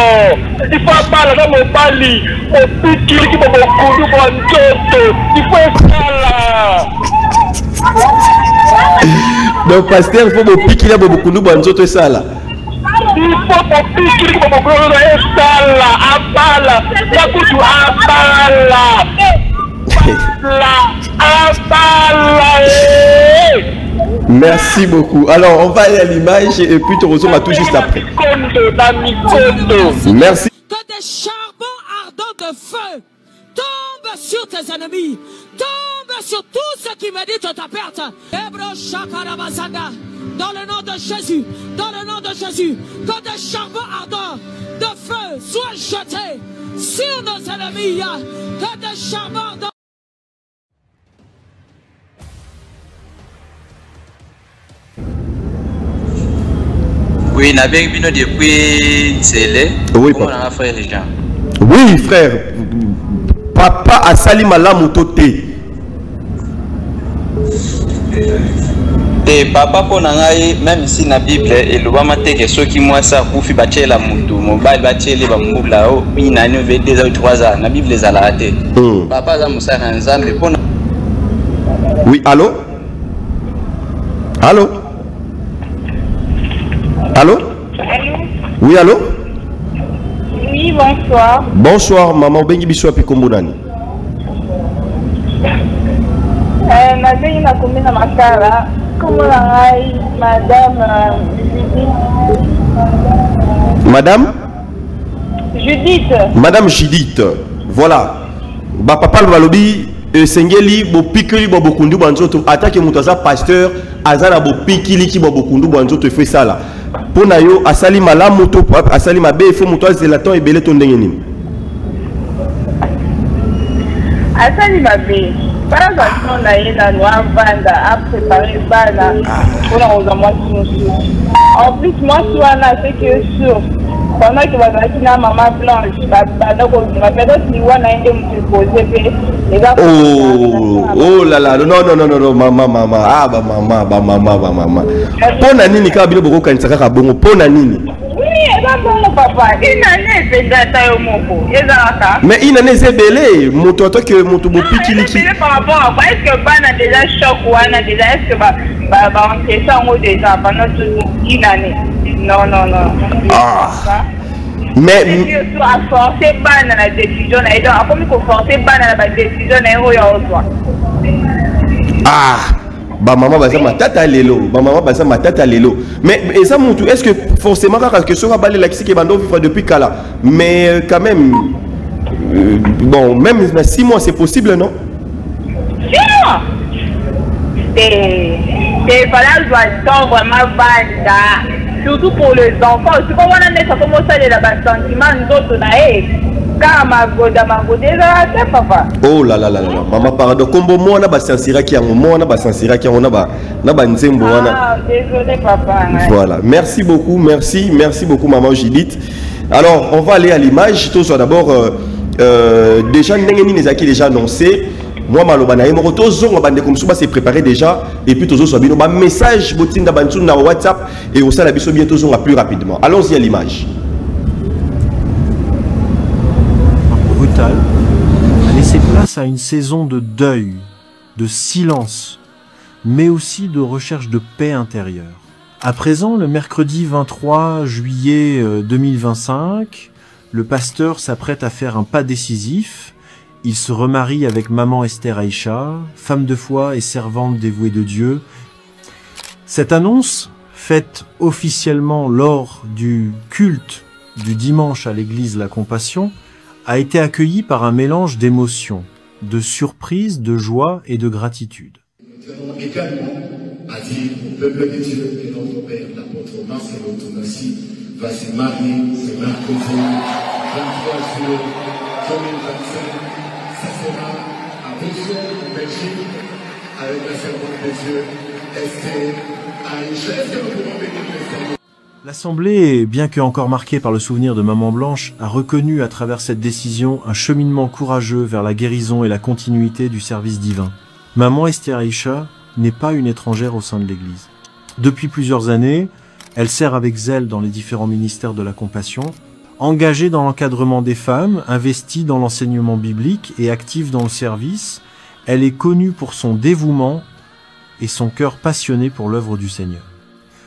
ifo apala na mobali opikiliki bobokundu bwa nzoto ifo esala donc pasteur il faut bopikila bobokundu bwa nzoto esala ifo bopikiliki bobokundu esala apala nakutu apala merci beaucoup. Alors on va aller à l'image et puis te rejoindre tout juste après. Merci. Que des charbons ardents de feu tombent sur tes ennemis, tombent sur tous ceux qui méditent ta perte. Dans le nom de Jésus, dans le nom de Jésus, que des charbons ardents de feu soient jetés sur nos ennemis, que des charbons ardents. Oui, Nabek Bino depuis Tsele. Oui, papa. Frère Jean. Oui, frère. Papa a sali malamu toté. Et papa pour nangai même si na Bible et le bama teke ceux qui moi ça kufi bachela mutu mobile bachele ba mubla o inani ve 2 ou 3 ans na Bible les alate. Papa za musana nzambe pona. Oui, allô? Allô? Allô? Oui, allô? Oui, bonsoir. Bonsoir, maman Bengi Bissou api kombonani. Nabengi na komina makala. Comment ngai Madame Judith. Madame Judith. Voilà. Ba papa le balobi sengeli bo pikili bo bokundu banzoto attaque mutaza pasteur azala bo pikili ki bo bokundu banzoto fait ça là. Pona yo asali malamu to asali mabe il faut mutoza zelaton ebele to ndenge nini. Asali mabe. Par exemple, on a une noire bande à préparer bana pour la en plus, moi, c'est que sûr. Pendant que vous avez maman blanche, oh là là, non, maman, ah, maman. Pona nini kabilo boko kanisa ka bongo pona nini? Papa, une année c'est data au moko. Mais une année c'est belé, moto que moto bo pikiliki. Par rapport à quoi est-ce que ban a déjà choc ou on a déjà est-ce que on fait ça en déjà pendant toute une année. Non. mais à forcer ban dans la décision na donc a comme qu'on forcer ban dans la décision na yo yo. Ah, bah maman baza matata lelo, bah maman baza matata lelo. Mais ça montre, est-ce que forcément que ce soit balé la qui bando vivre depuis Kala, mais quand même bon, même 6 mois c'est possible, non? 6 mois. C'est voilà, je dois vraiment banda. Surtout pour les enfants. Si on a commencé à avoir des sentiments, nous autres, papa. Oh là là là là, maman pardon. Comme moi on a basansira qui a moi on a basansira qui on a ba nzembo wana. Ah désolé papa. Voilà, merci beaucoup maman Judith. Alors on va aller à l'image. Tout ça d'abord déjà Nengeni Nezaki déjà annoncé. Moi maloba na yemo tozo ngabande comme ça c'est préparé déjà et puis tozo sobino ba message botinda bantu na WhatsApp et au sala biso bientôt zonga plus rapidement. Allons-y à l'image. Brutal a laissé place à une saison de deuil, de silence, mais aussi de recherche de paix intérieure. À présent, le mercredi 23 juillet 2025, le pasteur s'apprête à faire un pas décisif. Il se remarie avec maman Esther Aïcha, femme de foi et servante dévouée de Dieu. Cette annonce, faite officiellement lors du culte du dimanche à l'église La Compassion, a été accueillie par un mélange d'émotions, de surprise, de joie et de gratitude. Nous tenons également à dire au peuple de Dieu que notre Père, l'apôtre Marcelo Tounassi, va se marier ce mercredi 23 juillet 2025. Ça sera à Bruxelles, en Belgique, avec la servante de Dieu, Esther Aïcha. Est-ce que nous pouvons bénir Esther? L'Assemblée, bien que encore marquée par le souvenir de Maman Blanche, a reconnu à travers cette décision un cheminement courageux vers la guérison et la continuité du service divin. Maman Esther Aïcha n'est pas une étrangère au sein de l'Église. Depuis plusieurs années, elle sert avec zèle dans les différents ministères de la Compassion, engagée dans l'encadrement des femmes, investie dans l'enseignement biblique et active dans le service. Elle est connue pour son dévouement et son cœur passionné pour l'œuvre du Seigneur.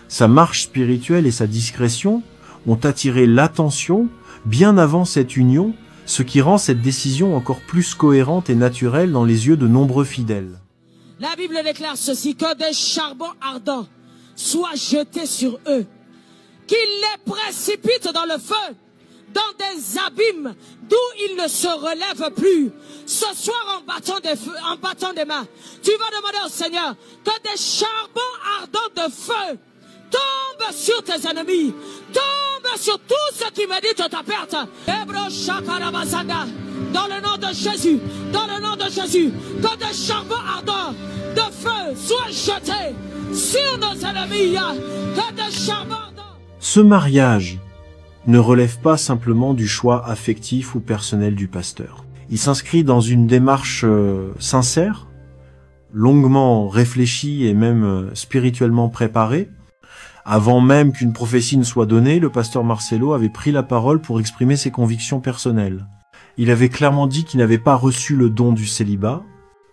Sa marche spirituelle et sa discrétion ont attiré l'attention bien avant cette union, ce qui rend cette décision encore plus cohérente et naturelle dans les yeux de nombreux fidèles. La Bible déclare ceci, que des charbons ardents soient jetés sur eux, qu'ils les précipitent dans le feu, dans des abîmes d'où ils ne se relèvent plus. Ce soir, en battant des mains, tu vas demander au Seigneur que des charbons ardents de feu tombent sur tes ennemis, tombent sur tous ceux qui méditent ta perte. Dans le nom de Jésus, dans le nom de Jésus, que des charbons ardents de feu soient jetés sur nos ennemis, que des charbons ardents. Ce mariage ne relève pas simplement du choix affectif ou personnel du pasteur. Il s'inscrit dans une démarche sincère, longuement réfléchie et même spirituellement préparée. Avant même qu'une prophétie ne soit donnée, le pasteur Marcelo avait pris la parole pour exprimer ses convictions personnelles. Il avait clairement dit qu'il n'avait pas reçu le don du célibat.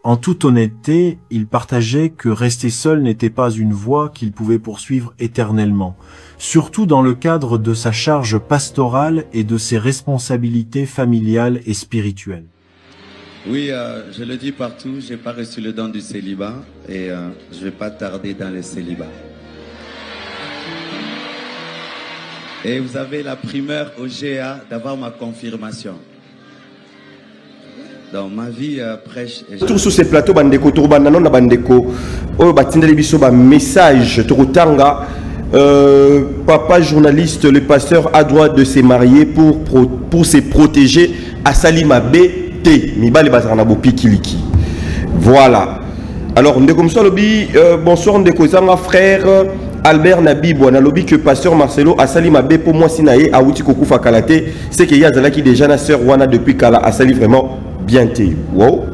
En toute honnêteté, il partageait que rester seul n'était pas une voie qu'il pouvait poursuivre éternellement, surtout dans le cadre de sa charge pastorale et de ses responsabilités familiales et spirituelles. Oui, je le dis partout, j'ai pas reçu le don du célibat et je vais pas tarder dans le célibat. Et vous avez la primeur au GA d'avoir ma confirmation. Dans ma vie prêche. Tout sur ces plateaux, bandeko, tourbana non bandeko. Oh, batindeli biso ba message, turutanga. Papa journaliste, le pasteur a droit de se marier pour se protéger. Asali mabe te, mibali bazana bo pikiliki. Voilà. Alors, on est comme ça, lobby. Bonsoir, on est comme ça, frère. Albert Nabibou, on a lobby que pasteur Marcelo Asali Mabé pour moi sinaye a outi koku fakalate, c'est qu'il y a qui déjà na sœur Wana depuis Kala Asali vraiment bien té. Wow.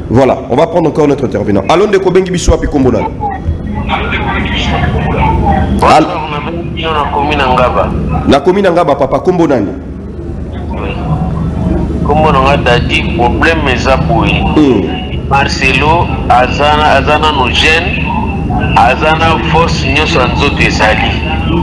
Voilà, on va prendre encore notre intervenant. Allons de Kobengi Biswa puis Kombonal. Na commune Ngaba papa Kombonani. Kombonanga dadi problème ezaboué. Marcelo azana no jeune azana force nyoso nzoto ezali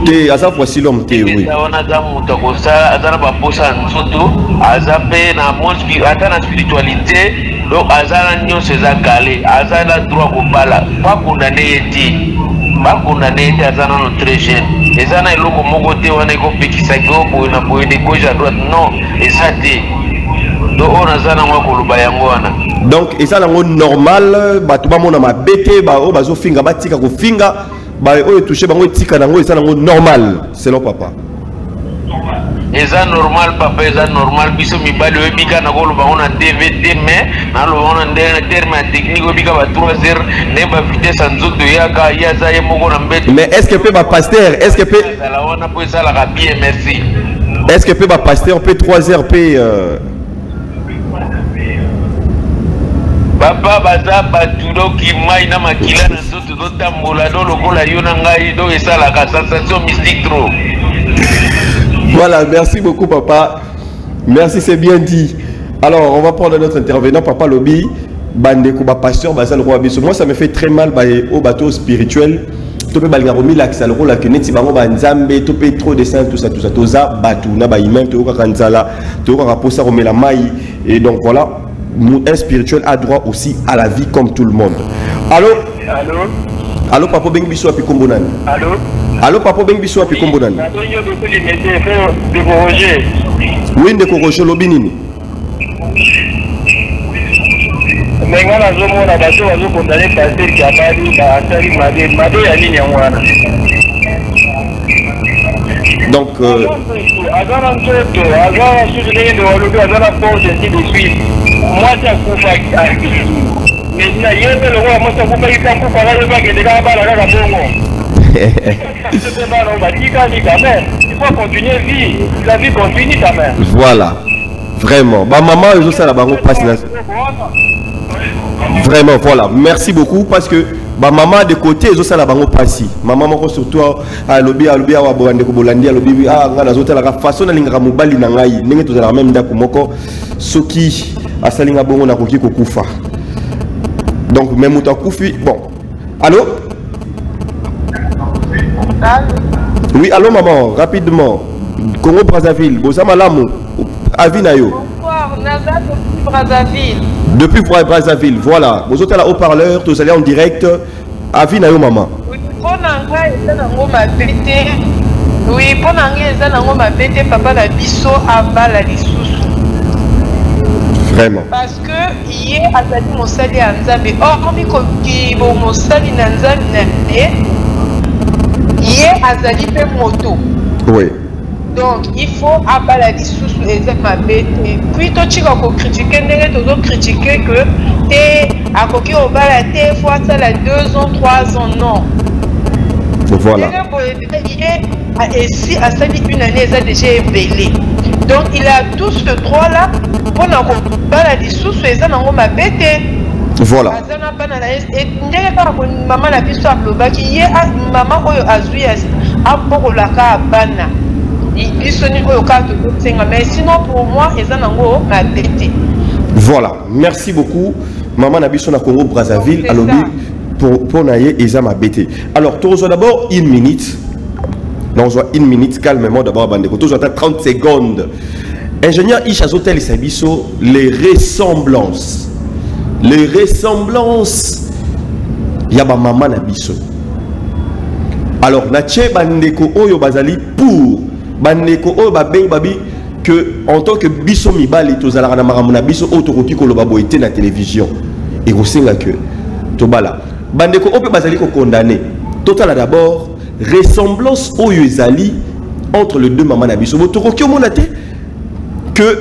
te asa voici l'homme te oui on a muta ko sala azana ba posa nzoto azape na monde atana spiritualité donc azana nyo seza calé azana droit ko bala pas condamné eti ba condamné eti azana no très jeune ezana eloko moko te wana ko pekisa go bo na bo de gauche à droite non ezate do on azana ngwa ko luba yango wana donc ezana ngo normal bato ba mona mabete ba o bazo finga batika ko finga ba o toucher bango tika nango ezana ngo normal selon papa eza normal papa eza normal biso mibali oyebika na koloba on a DVD mais na lo on a ndenge terme technique oyebika ba 3 heures ne ba vitesse nzoto yaka yaza ye moko na mbete mais est-ce que peut ba pasteur est-ce que peut la on a pour ça la bien merci est-ce que peut ba pasteur peut 3 heures peut papa baza batudo ki mai na makila na nzoto do tambola do lokola yo na ngai do esala ka sensation mystique trop. Voilà, merci beaucoup papa. Merci, c'est bien dit. Alors, on va prendre notre intervenant, papa Lobby. Bandeko ba pasteur basal roi biso. Moi ça me fait très mal au bateau spirituel. To pe balga romi la kisal roi la keneti bango ba nzambe, to pe trop de saints tout ça toza batu na ba humain to ka kanzala, to ka posa romela mai et donc voilà, un spirituel a droit aussi à la vie comme tout le monde. Allô? Allô? Allô papa bengi biso api kombonani. Allô? Allô papa bengi biso api kombonani. Oui, ndeko Roger Lobi nini? Menga na zomo na bato bazo kondane pasteur ki abali ba asali made ya nini ya mwana. Donc azana nzoto azana sujet de walobi azana porte ainsi de suite. Moi ça kufa aki. Mais na yebe le roi moi ça kufa ki kampu para le bagé de bala kaka bongo. C'est pas non batika ni quand même. Il faut continuer vie. La vie continue quand même. Voilà. Vraiment. Bah maman je sais la bango passe là. Vraiment, voilà. Merci beaucoup parce que bah maman de côté ils ont ça la bango passi. Maman moko surtout à lobby wa boande ko bolandi à lobby ngana zota la façon na linga mobali na ngai ndenge to za même ndako moko soki asalinga bongo na koki kokufa. Donc même muta kufi bon. Allô? Oui, allô maman, rapidement. Congo Brazzaville, Bosama Lamu, Avinayo. Bonsoir, Naza depuis Brazzaville. Depuis Brazzaville, voilà. Vous êtes là haut-parleur, vous allez en direct. Avinayo maman. Oui, pour Nanga, ils ont ma pété. Oui, pour Nanga, ils ont ma pété, papa la biso aba la lisusu. Vraiment. Parce que hier, Azali Mosali Anzabe, or, comme il bon Mosali Nanzabe, hier, Azali fait moto. Oui. Donc, il faut aballer sous les bête. Puis, tu vas critiquer, tu vas critiquer que tu es à côté au balade, fois ça, 2 ans, 3 ans, non. Voilà. Et si à sa vie, une année, il a déjà éveillé. Donc, il a tout ce droit-là pour nous balader sous les bête. Voilà. Et maman la piste à Blobaki, maman a joué à Borolaka Bana. Mais sinon pour moi, ils ont ma bête. Voilà, merci beaucoup. Maman Nabiso na Congo Brazzaville, à lobby pour naïe et ma bête. Alors, tu reçois d'abord 1 minute. Non, on reçoit 1 minute calmement d'abord, Bandeko. Tu reçois 30 secondes. Ingénieur Ishazotel Sabiso, les ressemblances. Les ressemblances. Yaba Maman Nabiso. Alors, Nache Bandeko Oyo Bazali pour. Bandeko Oyo Babeng Babi. Que en tant que biso mibali tozala na maramuna biso otokoki ko loba boité na télévision et kosenga que tobala bandeko ope bazali ko condamné total d'abord ressemblance oyo ezali entre les deux mamans na biso botokoki omonate que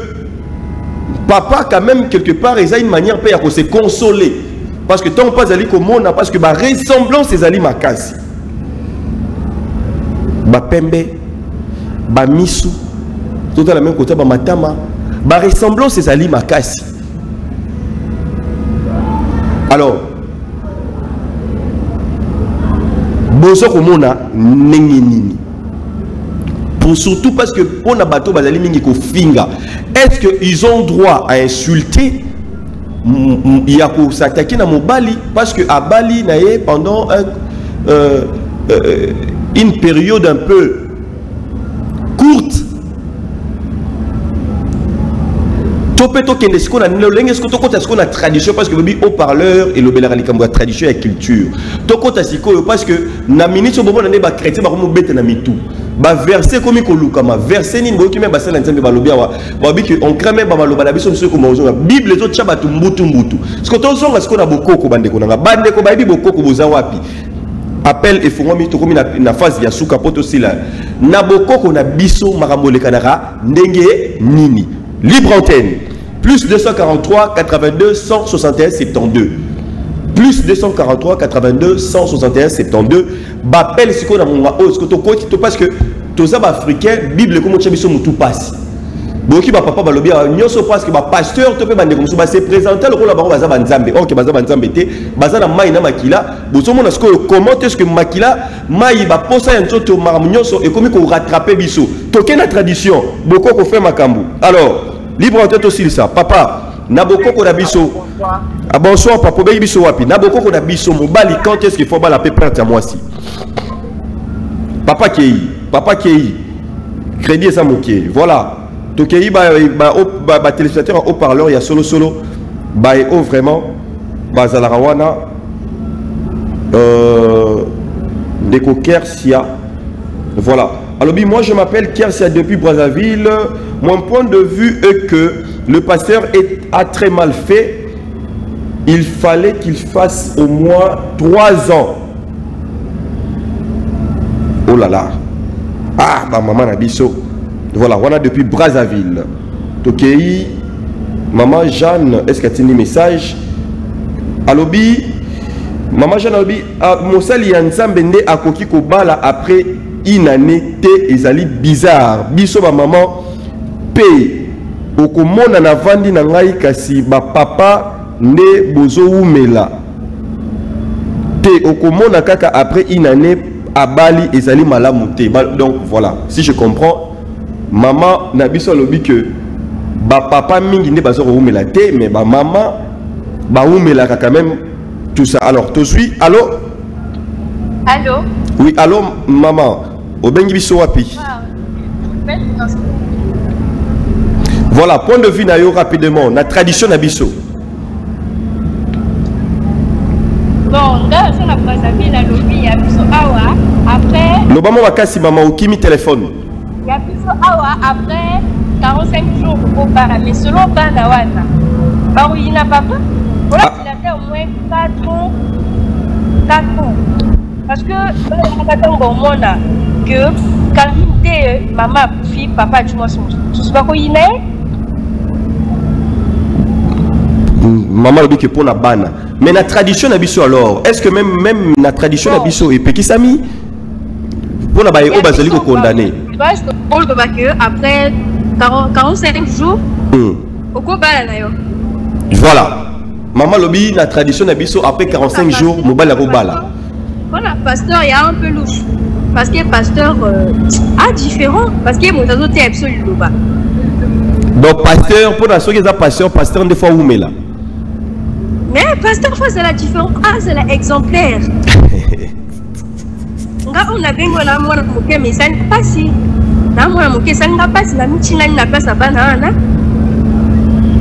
papa quand même quelque part il a une manière pe ya ko se consoler parce que tant pas ali ko mona parce que ba ressemblance ezali makasi ba pembe ba misu tout à la même côté, matama, ba ressemblance c'est Ali Makasi. Alors, bozo komona nengenini. Pour surtout parce que on a bateau bazali mingi ko finga. Est-ce qu'ils ont droit à insulter? Il y a pour s'attaquer na mobali parce que à Bali naé pendant une période un peu courte. Topeto kende ce qu'on a l'engrais ce qu'on a tradition parce que le haut-parleur et le belarikambo tradition et culture. Tokota siko parce que na minute au moment ba chrétien ba ko bete na mitu. Ba verset comme ikoluka ma verset ni boki me ba sala nzambe ba lobia wa ba bi que on crame ba maloba na biso mso ko mozo Bible zo tcha batu mbutu mbutu. Ce que to songa ce qu'on a bokoko bande ko na bande ko ba bi bokoko boza wapi. Appel et fongomi to komi na phase ya suka poto sila. Na bokoko na biso makambo le kanara ndenge nini. Libre antenne. Plus 243 82 161 72. Plus 243 82 161 72. Bappel si qu'on a mon hausse que to parce que tous les Africains Bible comme tu biso mutu passe. Boki ba papa balobia nyoso parce que ba pasteur to pe bande comme ça se présenter le rôle ba baza banzambe. OK baza banzambe te baza na mai na makila. Boso mona sko comment est-ce que makila mai ba posa nzoto maramnyoso et comme ko rattraper biso. Toke na tradition boko ko fait makambu. Alors libre en tête aussi ça. Papa, Naboko Kodabiso. Ah bonsoir, papa, Biso Wapi. Naboko Kodabiso, Mobali, quand est-ce qu'il faut la paix prête à moi si? Papa Kei. Crédit ça moqué. Voilà. Tokei, téléspectateur en haut-parleur, il y a solo. Vraiment. Bazalarawana. Deko Kersia. Voilà. Alors, moi je m'appelle Kersia depuis Brazzaville. Mon point de vue est que le pasteur a très mal fait. Il fallait qu'il fasse au moins 3 ans. Oh là là. Ah, bah maman Nabiso. Voilà, on a depuis Brazzaville. Tokei, maman Jeanne, est-ce que tu as un message? Alobi, maman Jeanne Alobi, Mosali Yansambende a koki kobala après une année te ezali bizarre. Biso ba maman pe okomona na vandi na ngai kasi ba papa nde bozo umela te okomona kaka après une année abali ezali malamu te. Donc voilà, si je comprends, maman na biso lobi que ba papa mingi nde bazo umela te mais ba maman ba umela quand même tout ça. Alors to suis allô? Allô? Oui, allô maman. Obengi biso wapi? Voilà, point de vue nayo rapidement, la tradition na biso. Bon, là on a Brazzaville la lobby ya biso awa après Lobama wakasi maman okimi téléphone. Ya biso awa après 45 jours au para mais selon bana wana. Ba uyina papa? Voilà, il a fait au moins 4 ans. Parce que que quand maman fille papa du moins tout ce pas quoi il est maman dit que pour la bana mais la tradition nabiso alors est-ce que même la tradition nabiso et petit sami pour la baie au basali ko condamné parce que après 45 jours au ko bala na yo voilà maman lobi la tradition nabiso après 45 jours mobala ko bala. Voilà, pasteur, il y a un peu louche. Parce que pasteur différent. Parce que mon azo est absolument bas. Donc, pasteur, pour la soirée, pasteur, des fois, où met là? Mais pasteur, c'est la différence. Ah, c'est l'exemplaire. On a bien là, moi, mais ça n'est pas si. Là, moi, ça n'a pas si la mitina n'a pas sa banane.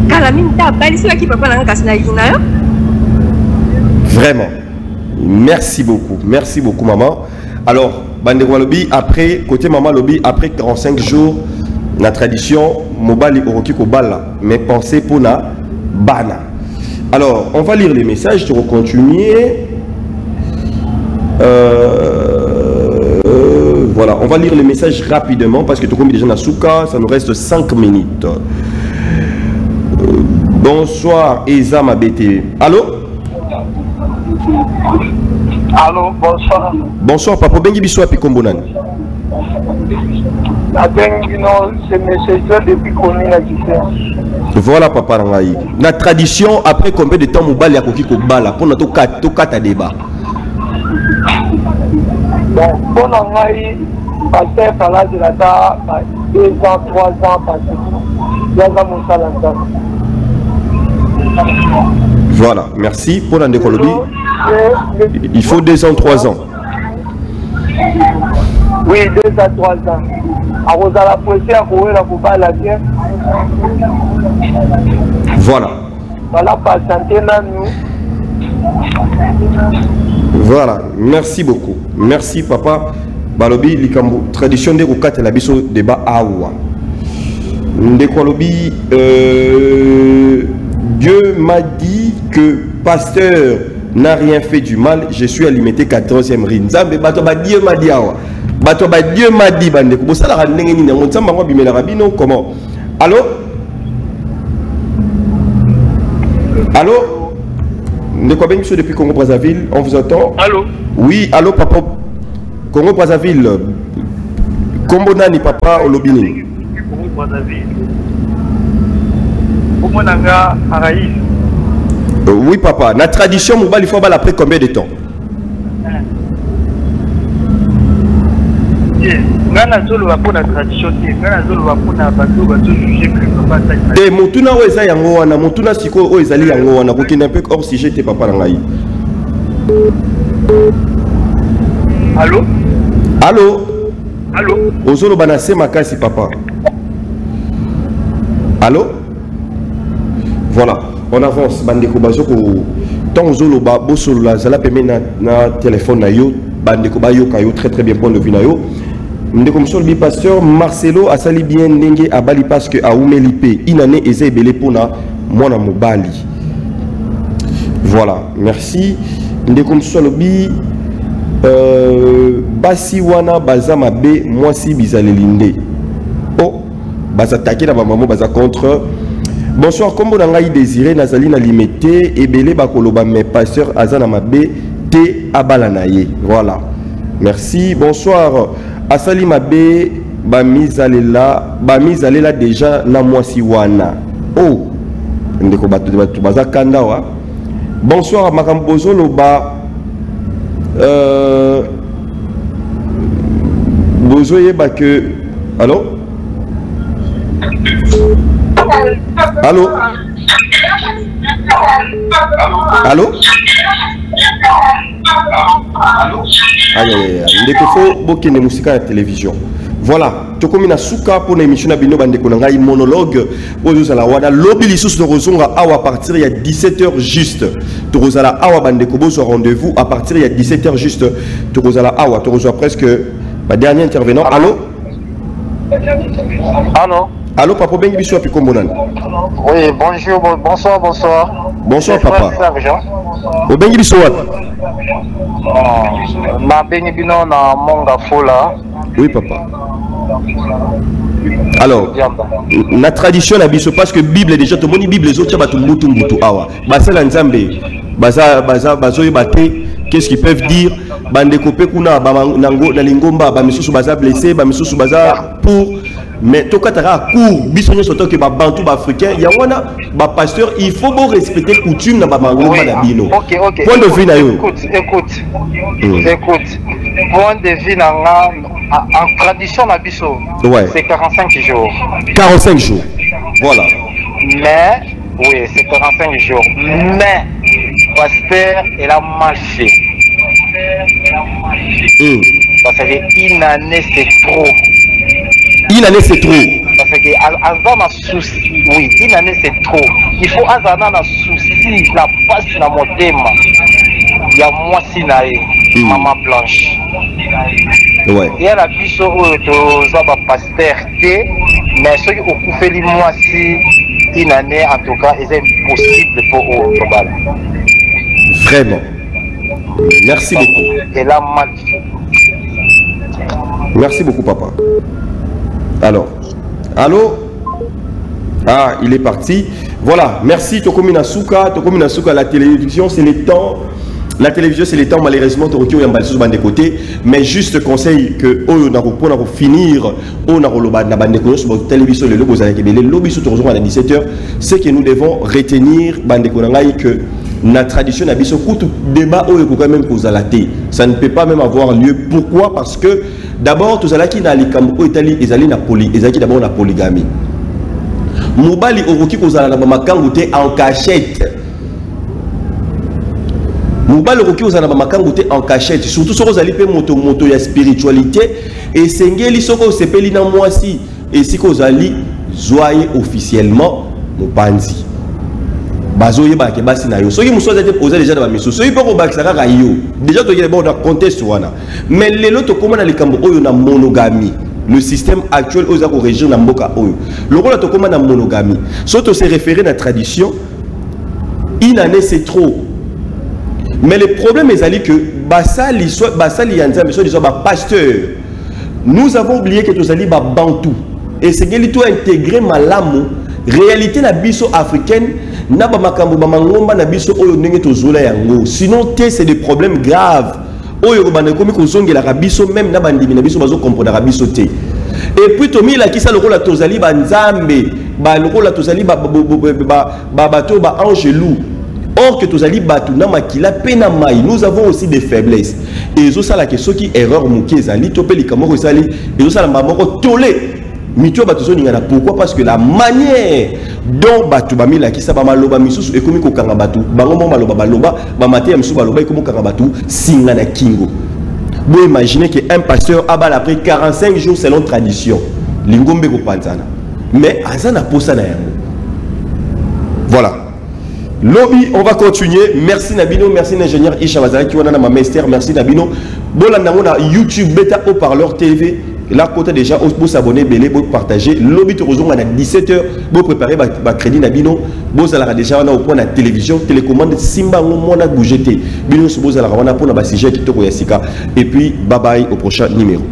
Car la mine t'a pas ici, qui peut pas la casse la yuna. Vraiment. Merci beaucoup maman. Alors, Bande Walobi, après, côté maman Lobi, après 45 jours, la tradition, Mobali Oroki Kobala, mais pensez pour na Bana. Alors, on va lire les messages, je vais continuer. Voilà, on va lire les messages rapidement parce que tout comme déjà na Souka, ça nous reste 5 minutes. Bonsoir, Eza Mabete. Allô? Allô, bonsoir. Bonsoir, papa. Bengi biso api kombonan. Bengi non, c'est nécessaire depuis qu'on est la différence. Voilà, papa Rangaï. La tradition, après combien de temps Moubali a coquille Kobala pour notre cas débat? Bon, pour Rangaï, passer par là de la date, 2 ans, 3 ans, parce que il y a mon salaire. Voilà, merci pour la décologie. Il faut 2 ans, 3 ans. Oui, 2 à 3 ans. À vous à la poésie, à courir, à vous parler la bien. Voilà. Voilà, pas santé, nous. Voilà, merci beaucoup. Merci papa. Balobi likambo tradition de kokate la biso débat awa. Ndekolobi Dieu m'a dit que pasteur n'a rien fait du mal, je suis alimenté 14e rin. Nzambe bato ba Dieu m'a dit awa. Bato ba Dieu m'a dit bande ko sala ka ndenge nini ngo nzamba ngo bimela rabino comment? Allô? Allô? Ndeko bengi depuis Congo Brazzaville, on vous entend? Allô? Oui, allô papa. Congo Brazzaville. Kombo nani papa olobini? Congo Brazzaville. Comment nanga Araïs? Oui papa, la tradition mobile il faut avoir après combien de temps? Ngana zolo va pour la tradition, ngana zolo va pour la bateau va tout juger que papa ça. Et motuna o eza yango wana, motuna siko o ezali yango wana, ko kina peu hors sujet te papa ngai. Allô? Allô? Allô? Ozolo banase makasi papa. Allô? Voilà, on avance bandeko bazoko tant ozolo ba bosolo la zala peme na téléphone na yo bandeko ba yo kayo très bien point de vue na yo. Ndeko msolbi pasteur Marcelo asali bien ndenge abali parce que a umelipe inane eza ebele pona mwana mobali. Voilà, merci. Ndeko msolbi basi wana baza mabe mwasi bizalelinde. Oh, baza attaquer na maman baza contre. Bonsoir, comme on a désiré Nazali na limité ebele bakoloba mais pasteur azana mabe te abalanaye. Voilà. Merci. Bonsoir. Asali mabe ba mizalela déjà na mwasi wana. Oh. Ndeko batu baza kanda wa. Bonsoir makambozo loba bozo yeba que allô? Allô? Allô? Aïe aïe aïe, ndeko fo bokende musika ya télévision. Voilà, tokomi na suka pour na émission na bino bandeko na ngai monologue ozala wana lobi lisusu to rozonga awa à partir ya 17h juste. To rozala awa bandeko bozo rendez-vous à partir ya 17h juste. To rozala awa to rozwa presque ma dernier intervenant. Allô? Allô? Allô papa bengi biso api kombonan. Oui, bonjour, bonsoir, bonsoir. Bonsoir papa. O bengi biso wapi? Na bengi bino na monga fola. Oui papa. Alors, la tradition la biso parce que Bible déjà to moni Bible zo tia batu mbutu awa. Basala nzambe bazo yebate qu'est-ce qu'ils peuvent dire bande kopé kuna nango na lingomba ba misusu baza blessé ba misusu baza pour mais tokatara court biso nyo soto que ba bantu ba africain ya wana ba pasteur il faut bon respecter coutume na ba mangomba na bino. OK. Point de vue na yo. Écoute. Point de vue na en tradition na biso. Ouais. C'est 45 jours. 45 jours. Voilà. Mais oui, c'est 45 jours. Mais pasteur il a mal fait. Parce qu'une année c'est trop. Une année c'est trop. Parce que avant ma souci, oui, une année c'est trop. Il faut azana na souci, la passe na motema. Il y a moi si nae, maman blanche. Ouais. Il y a la biso to zaba pasteur té, mais ceux qui ont coupé moi si une année en tout cas, c'est impossible pour eux. Vraiment. Merci beaucoup. Et là mal. Merci beaucoup papa. Alors, allô? Ah, il est parti. Voilà, merci Tokomi Nasuka, la télévision, c'est le temps. La télévision, c'est le temps, malheureusement, Tokyo Yambal sur bande côté. Mais juste conseil que, pour finir, on a la télévision, le logo, le lobby sur à 17h, c'est que nous devons retenir que la tradition n'a pas beaucoup de débat quand même pour Zalaté. Ça ne peut pas même avoir lieu. Pourquoi? Parce que d'abord, tout ça qui n'a pas Italie, ils d'abord la polygamie. Moubali Oroki Kozala na Makangoute en cachette. mobali okoki ozala na makambo te en cachette, surtout soko ozali pe moto ya spiritualité et sengeli soko osepeli na mwasi et siko ozali zoye officiellement mopanzi bazoye ba ke basi na yo soki musoza te poser déjà dans miso soki poko bakisa kaka yo déjà to bon na contexte wana mais lelo to komana likambo oyo na monogamie le système actuel oza ko régir na mboka oyo lokola to komana monogamie soto se référer na tradition une année c'est trop. Mais le problème est que basali yanza mais soit ba pasteur. Nous avons oublié que tous ali ba bantou et c'est que tout intégrer malamu réalité na biso africaine na ba makambo ba mangomba na biso oyo ndenge tozola yango sinon c'est des problèmes graves oyo ba na komi ko zongela ka biso même na bandimi na biso bazo comprendre ka biso te. Et puis Tomi la kisa lokola tozali ba nzambe ba lokola tozali ba bato ba angelou. Or que tozali batu na makila pena mai nous avons aussi des faiblesses et zo sala que ceux qui erreur muki ezali topeli kamoko ezali et zo sala mamoko tolé mitio batu zo ningana pourquoi parce que la manière dont batu ba mila kisa ba maloba misusu ekomi ko kanga batu bango mo maloba baloba ba maté misusu baloba ekomi kanga batu singa na kingo. Vous imaginez que un pasteur abal après 45 jours selon tradition lingombe ko panzana mais azana posa na yango. Voilà. Lobby, on va continuer. Merci Nabino, merci l'ingénieur Isha Wazara qui wana na ma master, merci Nabino. Bola na YouTube Beta Haut-Parleur TV. Là, côté déjà, vous s'abonner, vous partager. Lobby Torozon à 17h, vous préparez votre crédit Nabino. Vous allez déjà au point de la télévision, télécommande Simba Mona Bougete. Bino, vous allez avoir un sujet qui est et puis, bye bye au prochain numéro.